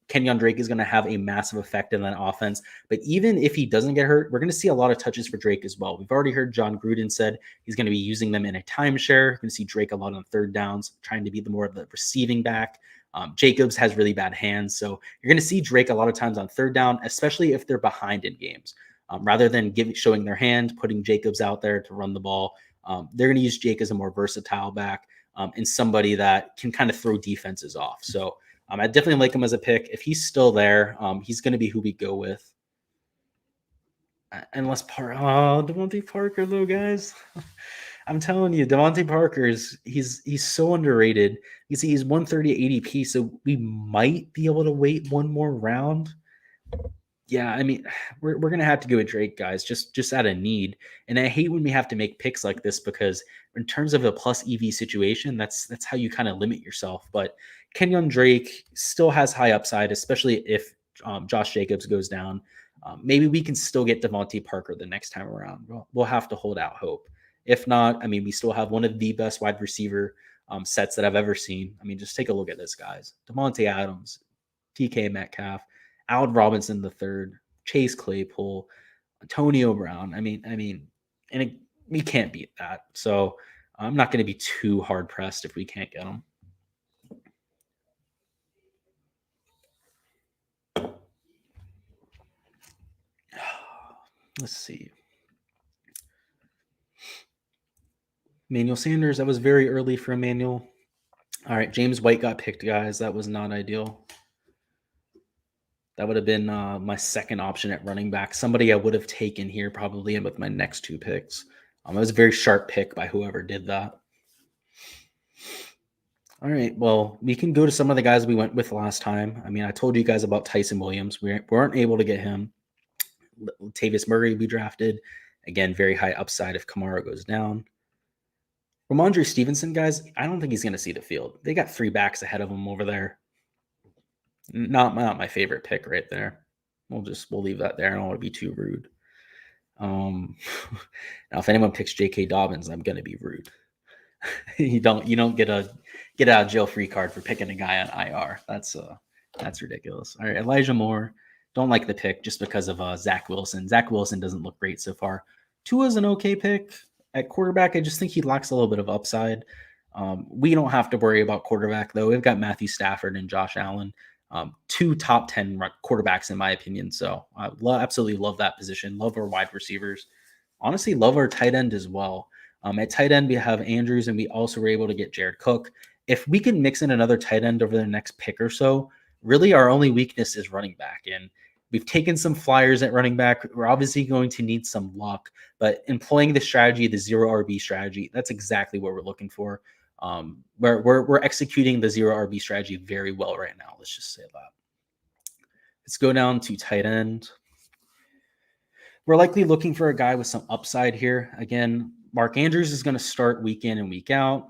Kenyon Drake is going to have a massive effect in that offense. But even if he doesn't get hurt, we're going to see a lot of touches for Drake as well. We've already heard John Gruden said he's going to be using them in a timeshare. You're going to see Drake a lot on third downs, trying to be more of the receiving back. Jacobs has really bad hands. So you're going to see Drake a lot of times on third down, especially if they're behind in games. Rather than showing their hand, putting Jacobs out there to run the ball, they're going to use Jake as a more versatile back and somebody that can kind of throw defenses off. So I definitely like him as a pick. If he's still there, he's going to be who we go with. Unless DeVante Parker, though, guys. I'm telling you, DeVante Parker he's so underrated. You see, he's 130 ADP, so we might be able to wait one more round. Yeah, I mean, we're going to have to go with Drake, guys, just out of need. And I hate when we have to make picks like this because in terms of a plus EV situation, that's how you kind of limit yourself. But Kenyon Drake still has high upside, especially if Josh Jacobs goes down. Maybe we can still get DeVante Parker the next time around. We'll have to hold out hope. If not, I mean, we still have one of the best wide receiver sets that I've ever seen. I mean, just take a look at this, guys. Devontae Adams, DK Metcalf, Allen Robinson III, Chase Claypool, Antonio Brown. I mean, we can't beat that. So I'm not going to be too hard pressed if we can't get them. Let's see. Emmanuel Sanders, that was very early for Emmanuel. All right, James White got picked, guys. That was not ideal. That would have been my second option at running back. Somebody I would have taken here probably with my next 2 picks. It was a very sharp pick by whoever did that. All right, well, we can go to some of the guys we went with last time. I mean, I told you guys about Tyson Williams. We weren't able to get him. Latavius Murray we drafted. Again, very high upside if Kamara goes down. Ramondre Stevenson, guys, I don't think he's going to see the field. They got 3 backs ahead of him over there. Not my favorite pick right there. We'll leave that there. I don't want to be too rude. Now, if anyone picks J.K. Dobbins, I'm going to be rude. you don't get a get out of jail free card for picking a guy on IR. That's ridiculous. All right, Elijah Moore. Don't like the pick just because of Zach Wilson. Zach Wilson doesn't look great so far. Tua's an okay pick at quarterback. I just think he lacks a little bit of upside. We don't have to worry about quarterback though. We've got Matthew Stafford and Josh Allen. 2 top 10 quarterbacks in my opinion. So I absolutely love that position. Love our wide receivers. Honestly, love our tight end as well. At tight end, we have Andrews, and we also were able to get Jared Cook. If we can mix in another tight end over the next pick or so, really our only weakness is running back. And we've taken some flyers at running back. We're obviously going to need some luck, but employing the strategy, the 0 RB strategy, that's exactly what we're looking for. We're executing the 0 RB strategy very well right now. Let's just say that. Let's go down to tight end. We're likely looking for a guy with some upside here. Again, Mark Andrews is going to start week in and week out.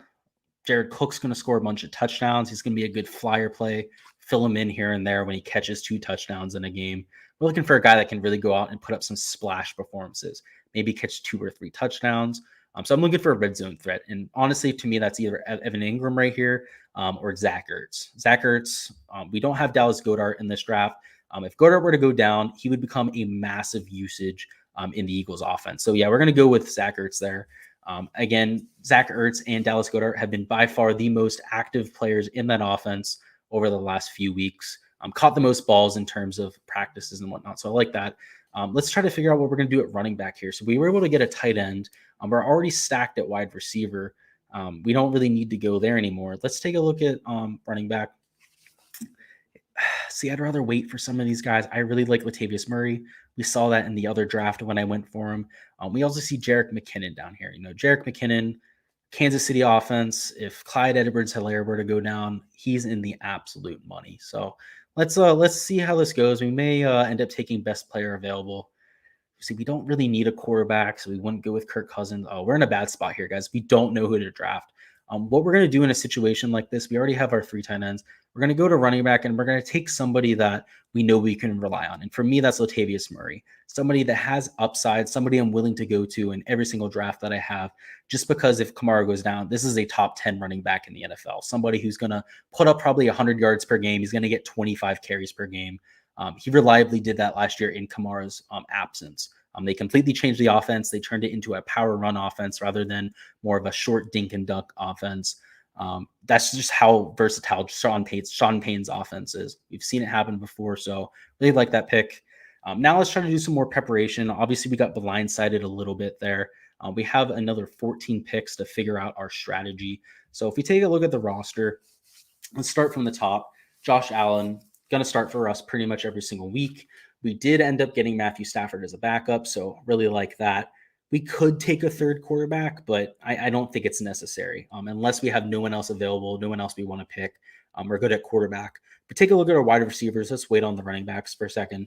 Jared Cook's going to score a bunch of touchdowns. He's going to be a good flyer play. Fill him in here and there when he catches 2 touchdowns in a game. We're looking for a guy that can really go out and put up some splash performances. Maybe catch 2 or 3 touchdowns. So I'm looking for a red zone threat. And honestly, to me, that's either Evan Ingram right here or Zach Ertz. Zach Ertz, we don't have Dallas Goedert in this draft. If Goedert were to go down, he would become a massive usage in the Eagles offense. So yeah, we're going to go with Zach Ertz there. Again, Zach Ertz and Dallas Goedert have been by far the most active players in that offense over the last few weeks. Caught the most balls in terms of practices and whatnot. So I like that. Let's try to figure out what we're going to do at running back here. So we were able to get a tight end. We're already stacked at wide receiver. We don't really need to go there anymore. Let's take a look at running back. See, I'd rather wait for some of these guys. I really like Latavius Murray. We saw that in the other draft when I went for him. We also see Jerick McKinnon down here. Jerick McKinnon, Kansas City offense. If Clyde Edwards-Helaire were to go down, he's in the absolute money. So let's see how this goes. We may end up taking best player available. See, we don't really need a quarterback, so we wouldn't go with Kirk Cousins. Oh, we're in a bad spot here, guys. We don't know who to draft. What we're going to do in a situation like this, we already have our 3 tight ends. We're going to go to running back, and we're going to take somebody that we know we can rely on. And for me, that's Latavius Murray, somebody that has upside, somebody I'm willing to go to in every single draft that I have, just because if Kamara goes down, this is a top 10 running back in the NFL, somebody who's going to put up probably 100 yards per game. He's going to get 25 carries per game. He reliably did that last year in Kamara's absence. They completely changed the offense. They turned it into a power run offense rather than more of a short dink and dunk offense. That's just how versatile Sean Payton's offense is. We've seen it happen before, so really like that pick. Now let's try to do some more preparation. Obviously, we got blindsided a little bit there. We have another 14 picks to figure out our strategy. So if we take a look at the roster, let's start from the top. Josh Allen, going to start for us pretty much every single week. We did end up getting Matthew Stafford as a backup, so really like that. We could take a third quarterback, but I don't think it's necessary. Unless we have no one else available, no one else we want to pick. We're good at quarterback. But take a look at our wide receivers. Let's wait on the running backs for a second.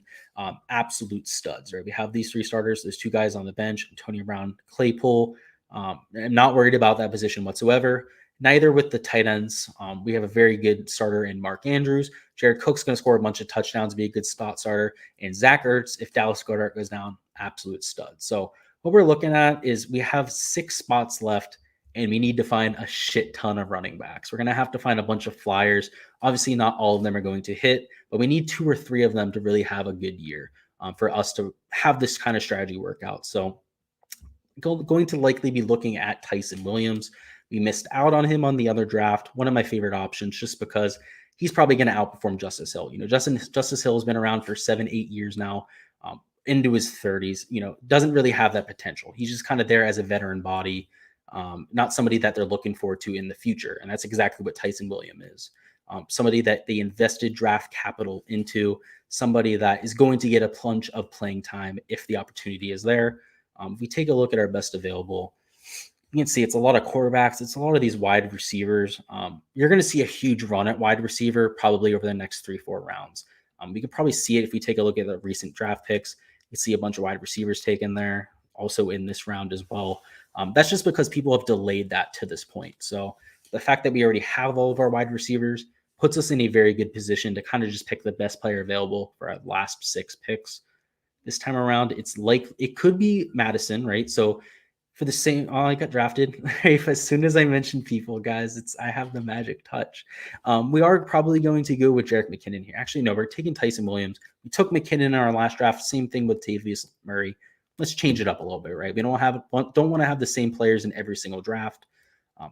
Absolute studs, right? We have these 3 starters. There's 2 guys on the bench, Antonio Brown, Claypool. I'm not worried about that position whatsoever. Neither with the tight ends. We have a very good starter in Mark Andrews. Jared Cook's going to score a bunch of touchdowns, be a good spot starter. And Zach Ertz, if Dallas Goedert goes down, absolute stud. So what we're looking at is we have 6 spots left, and we need to find a shit ton of running backs. We're going to have to find a bunch of flyers. Obviously, not all of them are going to hit, but we need 2 or 3 of them to really have a good year for us to have this kind of strategy work out. So going to likely be looking at Tyson Williams. We missed out on him on the other draft. One of my favorite options, just because he's probably going to outperform Justice Hill. Justice Hill has been around for 7-8 years now. into his 30s, doesn't really have that potential. He's just kind of there as a veteran body, not somebody that they're looking forward to in the future. And that's exactly what Tyson Williams is. Somebody that they invested draft capital into, somebody that is going to get a plunge of playing time if the opportunity is there. If we take a look at our best available, you can see it's a lot of quarterbacks. It's a lot of these wide receivers. You're going to see a huge run at wide receiver probably over the next 3-4 rounds. We could probably see it if we take a look at the recent draft picks. You see a bunch of wide receivers taken there, also in this round as well. That's just because people have delayed that to this point. So the fact that we already have all of our wide receivers puts us in a very good position to kind of just pick the best player available for our last 6 picks. This time around, it's like it could be Madison, right? So for the same, I got drafted. Right? As soon as I mention people, guys, I have the magic touch. We are probably going to go with Jerick McKinnon here. Actually, no, we're taking Tyson Williams. We took McKinnon in our last draft. Same thing with Tavius Murray. Let's change it up a little bit, right? We don't want to have the same players in every single draft.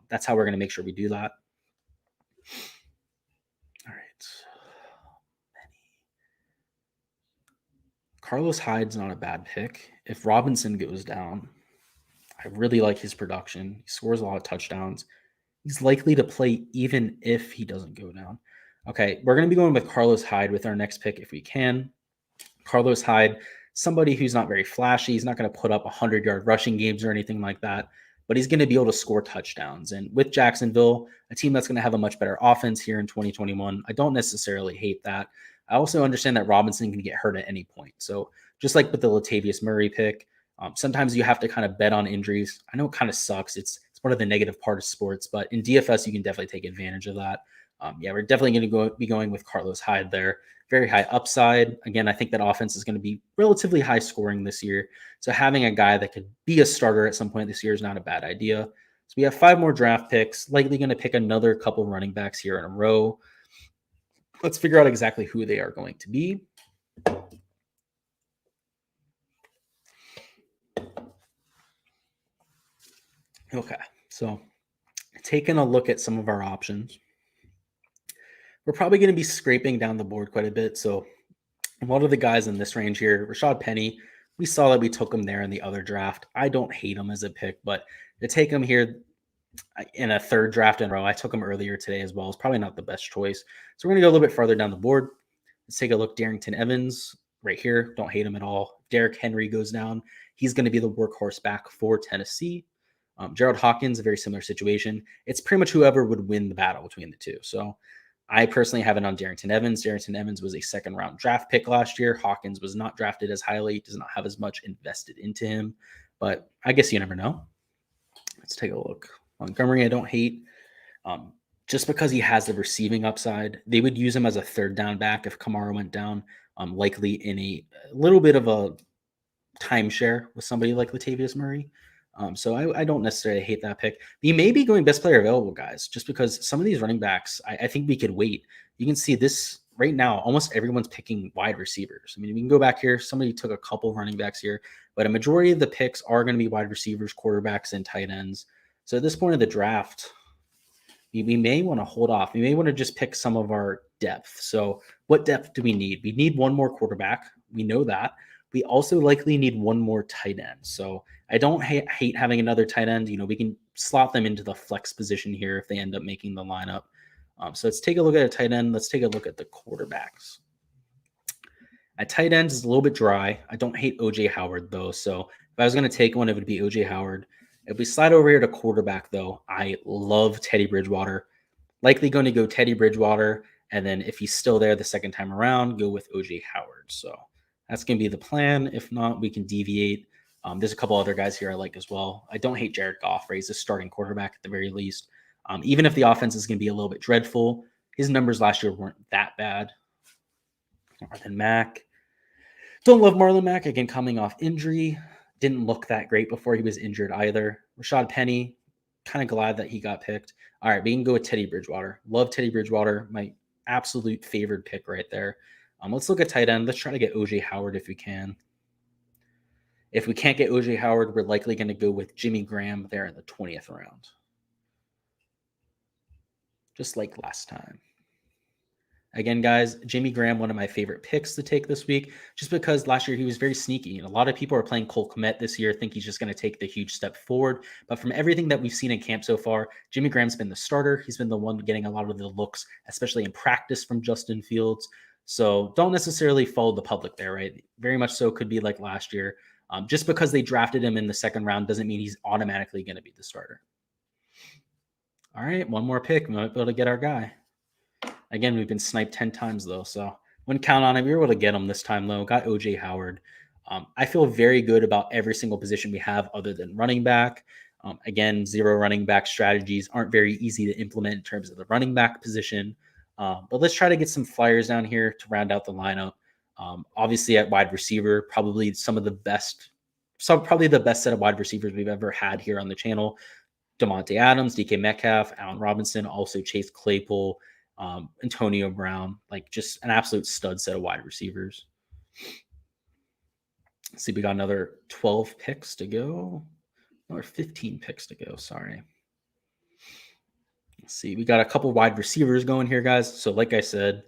That's how we're going to make sure we do that. All right. Carlos Hyde's not a bad pick. If Robinson goes down, I really like his production. He scores a lot of touchdowns. He's likely to play even if he doesn't go down. Okay, we're going to be going with Carlos Hyde with our next pick if we can. Carlos Hyde, somebody who's not very flashy. He's not going to put up 100-yard rushing games or anything like that, but he's going to be able to score touchdowns. And with Jacksonville, a team that's going to have a much better offense here in 2021, I don't necessarily hate that. I also understand that Robinson can get hurt at any point. So just like with the Latavius Murray pick, sometimes you have to kind of bet on injuries. I know it kind of sucks. It's one of the negative parts of sports, but in DFS, you can definitely take advantage of that. We're definitely going to be going with Carlos Hyde there. Very high upside. Again, I think that offense is going to be relatively high scoring this year. So having a guy that could be a starter at some point this year is not a bad idea. So we have 5 more draft picks, likely going to pick another couple running backs here in a row. Let's figure out exactly who they are going to be. Okay, so taking a look at some of our options, we're probably going to be scraping down the board quite a bit. So one of the guys in this range here, Rashad Penny, we saw that we took him there in the other draft. I don't hate him as a pick, but to take him here in a 3rd draft in a row, I took him earlier today as well. It's probably not the best choice. So we're going to go a little bit farther down the board. Let's take a look. Darrington Evans right here. Don't hate him at all. Derrick Henry goes down. He's going to be the workhorse back for Tennessee. Gerald Hawkins, a very similar situation. It's pretty much whoever would win the battle between the two. So I personally have it on Darrington Evans. Darrington Evans was a 2nd-round draft pick last year. Hawkins was not drafted as highly, does not have as much invested into him. But I guess you never know. Let's take a look. Montgomery, I don't hate. Just because he has the receiving upside, they would use him as a 3rd down back if Kamara went down, likely in a little bit of a timeshare with somebody like Latavius Murray. So I don't necessarily hate that pick. He may be going best player available, guys, just because some of these running backs, I think we could wait. You can see this right now, almost everyone's picking wide receivers. I mean, we can go back here. Somebody took a couple running backs here, but a majority of the picks are going to be wide receivers, quarterbacks, and tight ends. So at this point of the draft, we may want to hold off. We may want to just pick some of our depth. So what depth do we need? We need one more quarterback. We know that. We also likely need one more tight end. So I don't hate having another tight end. We can slot them into the flex position here if they end up making the lineup. So let's take a look at a tight end. Let's take a look at the quarterbacks. At tight end is a little bit dry. I don't hate O.J. Howard, though. So if I was going to take one, it would be O.J. Howard. If we slide over here to quarterback, though, I love Teddy Bridgewater. Likely going to go Teddy Bridgewater. And then if he's still there the 2nd time around, go with O.J. Howard. So that's going to be the plan. If not, we can deviate. There's a couple other guys here I like as well. I don't hate Jared Goffer. He's a starting quarterback at the very least. Even if the offense is going to be a little bit dreadful, his numbers last year weren't that bad. Marlon Mack. Don't love Marlon Mack. Again, coming off injury. Didn't look that great before he was injured either. Rashad Penny, kind of glad that he got picked. All right, we can go with Teddy Bridgewater. Love Teddy Bridgewater. My absolute favored pick right there. Let's look at tight end. Let's try to get O.J. Howard if we can. If we can't get O.J. Howard, we're likely going to go with Jimmy Graham there in the 20th round. Just like last time. Again, guys, Jimmy Graham, one of my favorite picks to take this week, just because last year he was very sneaky. And a lot of people are playing Cole Kmet this year, think he's just going to take the huge step forward. But from everything that we've seen in camp so far, Jimmy Graham's been the starter. He's been the one getting a lot of the looks, especially in practice from Justin Fields. So don't necessarily follow the public there, right? Very much so could be like last year. Just because they drafted him in the second round doesn't mean he's automatically going to be the starter. All right, one more pick. We might be able to get our guy. Again, we've been sniped 10 times, though, so wouldn't count on it. We were able to get him this time, though. Got O.J. Howard. I feel very good about every single position we have other than running back. Again, 0 running back strategies aren't very easy to implement in terms of the running back position. But let's try to get some flyers down here to round out the lineup. Obviously, at wide receiver, probably the best set of wide receivers we've ever had here on the channel. Davante Adams, DK Metcalf, Allen Robinson, also Chase Claypool, Antonio Brown, like just an absolute stud set of wide receivers. Let's see, we got another 12 picks to go. Another 15 picks to go, sorry. Let's see, we got a couple wide receivers going here, guys. So like I said,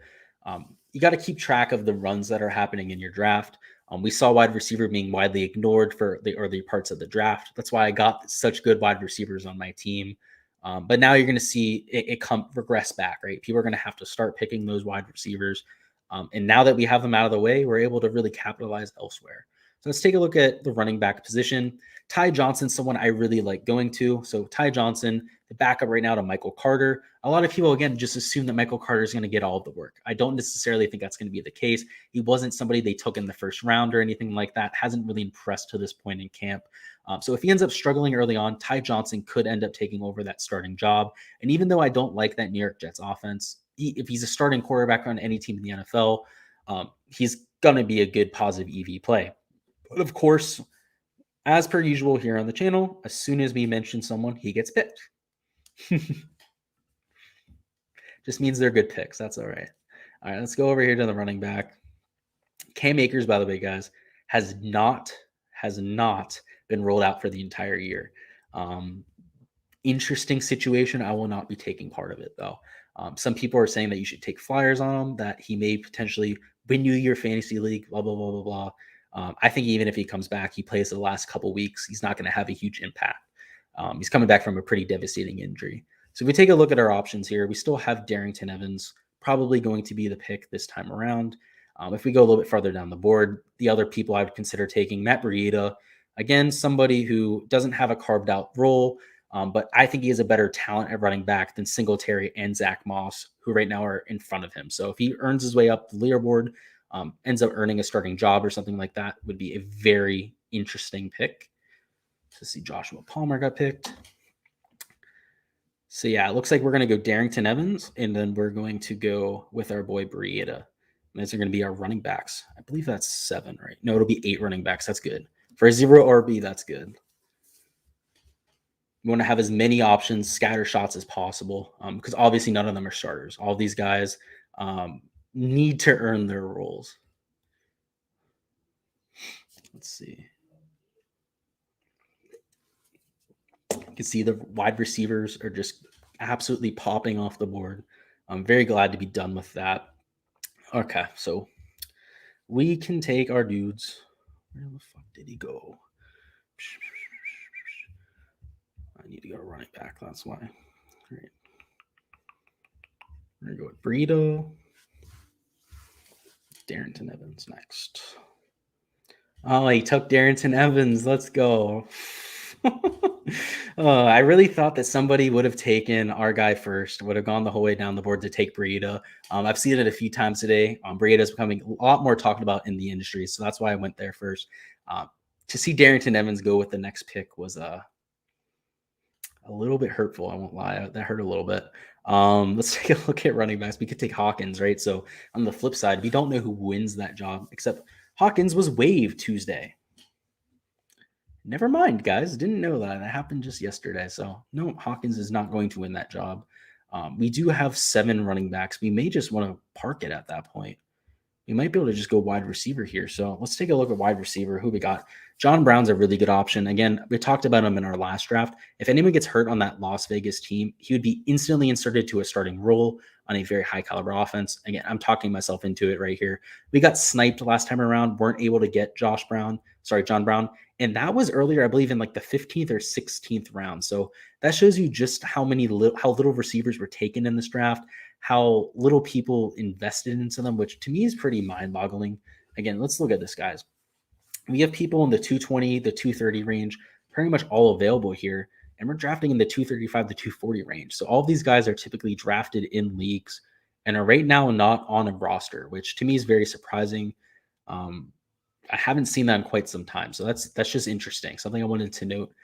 you got to keep track of the runs that are happening in your draft. We saw wide receiver being widely ignored for the early parts of the draft. That's why I got such good wide receivers on my team. But now you're going to see it regress back, right? People are going to have to start picking those wide receivers. And now that we have them out of the way, we're able to really capitalize elsewhere. So let's take a look at the running back position. Ty Johnson, someone I really like going to. So Ty Johnson, the backup right now to Michael Carter. A lot of people, again, just assume that Michael Carter is going to get all of the work. I don't necessarily think that's going to be the case. He wasn't somebody they took in the first round or anything like that. Hasn't really impressed to this point in camp. So if he ends up struggling early on, Ty Johnson could end up taking over that starting job. And even though I don't like that New York Jets offense, if he's a starting quarterback on any team in the NFL, he's going to be a good positive EV play. But of course, as per usual here on the channel, as soon as we mention someone, he gets picked. Just means they're good picks. That's all right. All right, let's go over here to the running back. Cam Akers, by the way, guys, has not been rolled out for the entire year. Interesting situation. I will not be taking part of it, though. Some people are saying that you should take flyers on him, that he may potentially win you your fantasy league, blah, blah, blah, blah, blah. I think even if he comes back, he plays the last couple weeks, he's not going to have a huge impact. He's coming back from a pretty devastating injury. So if we take a look at our options here, we still have Darrington Evans, probably going to be the pick this time around. If we go a little bit farther down the board, the other people I would consider taking, Matt Breida, again, somebody who doesn't have a carved out role, but I think he has a better talent at running back than Singletary and Zach Moss, who right now are in front of him. So if he earns his way up the leaderboard, ends up earning a starting job or something like that, would be a very interesting pick. To see Joshua Palmer got picked. So yeah, it looks like we're going to go Darrington Evans, and then we're going to go with our boy Breida. And those are going to be our running backs. I believe that's 7, right? No, it'll be 8 running backs. That's good. For a 0 RB, that's good. We want to have as many options, scatter shots as possible, because obviously none of them are starters. All these guys need to earn their roles. Let's see. You can see the wide receivers are just absolutely popping off the board. I'm very glad to be done with that. Okay, so we can take our dudes. Where the fuck did he go? I need to go running back. That's why. All right. We're going to go with Breida. Darrington Evans next. Oh, he took Darrington Evans. Let's go. I really thought that somebody would have taken our guy first, would have gone the whole way down the board to take Breida. I've seen it a few times today. Breida is becoming a lot more talked about in the industry, so that's why I went there first. To see Darrington Evans go with the next pick was a little bit hurtful. I won't lie. That hurt a little bit. Let's take a look at running backs. We could take Hawkins, right? So on the flip side, we don't know who wins that job, except Hawkins was waived Tuesday. Never mind, guys. Didn't know that. That happened just yesterday. So no, Hawkins is not going to win that job. We do have 7 running backs. We may just want to park it at that point. we might be able to just go wide receiver here. So let's take a look at wide receiver. Who we got? John Brown's a really good option. Again, we talked about him in our last draft. If anyone gets hurt on that Las Vegas team, he would be instantly inserted to a starting role on a very high caliber offense. Again, I'm talking myself into it right here. We got sniped last time around, weren't able to get John Brown. And that was earlier, I believe, in like the 15th or 16th round. So that shows you just how little receivers were taken in this draft, how little people invested into them, which to me is pretty mind-boggling. Again, let's look at this, guys. We have people in the 220, the 230 range, pretty much all available here. And we're drafting in the 235 to 240 range. So all of these guys are typically drafted in leagues and are right now not on a roster, which to me is very surprising. I haven't seen that in quite some time. So that's just interesting. Something I wanted to note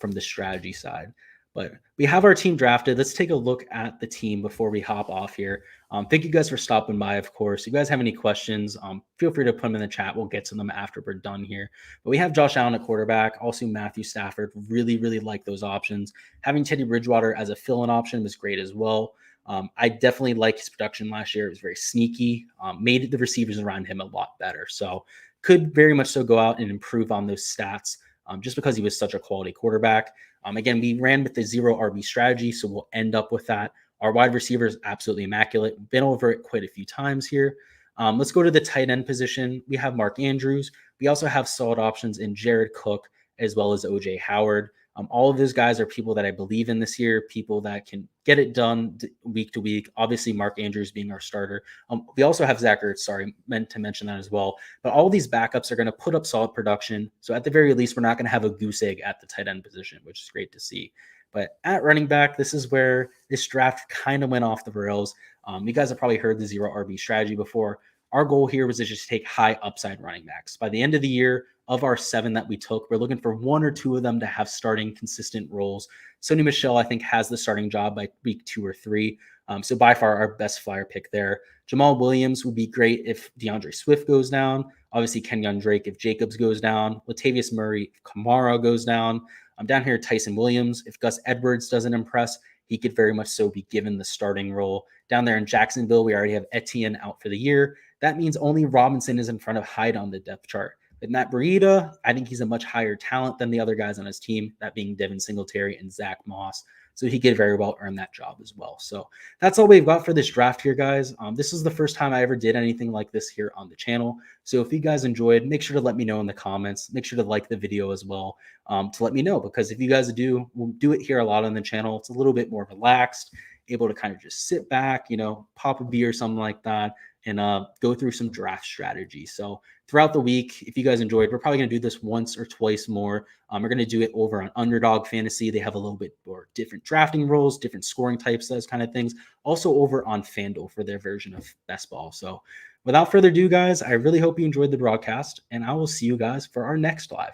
from the strategy side. But we have our team drafted. Let's take a look at the team before we hop off here. Thank you guys for stopping by, of course. If you guys have any questions, feel free to put them in the chat. We'll get to them after we're done here. But we have Josh Allen at quarterback, also Matthew Stafford. Really, really like those options. Having Teddy Bridgewater as a fill-in option was great as well. I definitely like his production last year. It was very sneaky, made the receivers around him a lot better. So could very much so go out and improve on those stats just because he was such a quality quarterback. Again, we ran with the 0 RB strategy, so we'll end up with that. Our wide receiver is absolutely immaculate. Been over it quite a few times here. Let's go to the tight end position. We have Mark Andrews. We also have solid options in Jared Cook as well as OJ Howard. All of those guys are people that I believe in this year, people that can get it done week to week. Obviously, Mark Andrews being our starter. We also have Zach Ertz, meant to mention that as well. But all of these backups are going to put up solid production. So at the very least, we're not going to have a goose egg at the tight end position, which is great to see. But at running back, this is where this draft kind of went off the rails. You guys have probably heard the 0 RB strategy before. Our goal here was to just take high upside running backs. By the end of the year, of our 7 that we took, we're looking for 1 or 2 of them to have starting consistent roles. Sony Michel, I think, has the starting job by week 2 or 3. So by far our best flyer pick there. Jamal Williams would be great if DeAndre Swift goes down. Obviously, Kenyon Drake if Jacobs goes down. Latavius Murray if Kamara goes down. I'm down here, Tyson Williams. If Gus Edwards doesn't impress, he could very much so be given the starting role. Down there in Jacksonville, we already have Etienne out for the year. That means only Robinson is in front of Hyde on the depth chart. But Matt Breida, I think he's a much higher talent than the other guys on his team, that being Devin Singletary and Zach Moss. So he could very well earn that job as well. So that's all we've got for this draft here, guys. This is the first time I ever did anything like this here on the channel. So if you guys enjoyed, make sure to let me know in the comments. Make sure to like the video as well to let me know, because if you guys do, we'll do it here a lot on the channel. It's a little bit more relaxed, able to kind of just sit back, pop a beer or something like that, and go through some draft strategy. So throughout the week, if you guys enjoyed, we're probably going to do this once or twice more. We're going to do it over on Underdog Fantasy. They have a little bit more different drafting rules, different scoring types, those kind of things. Also over on FanDuel for their version of Best Ball. So without further ado, guys, I really hope you enjoyed the broadcast, and I will see you guys for our next live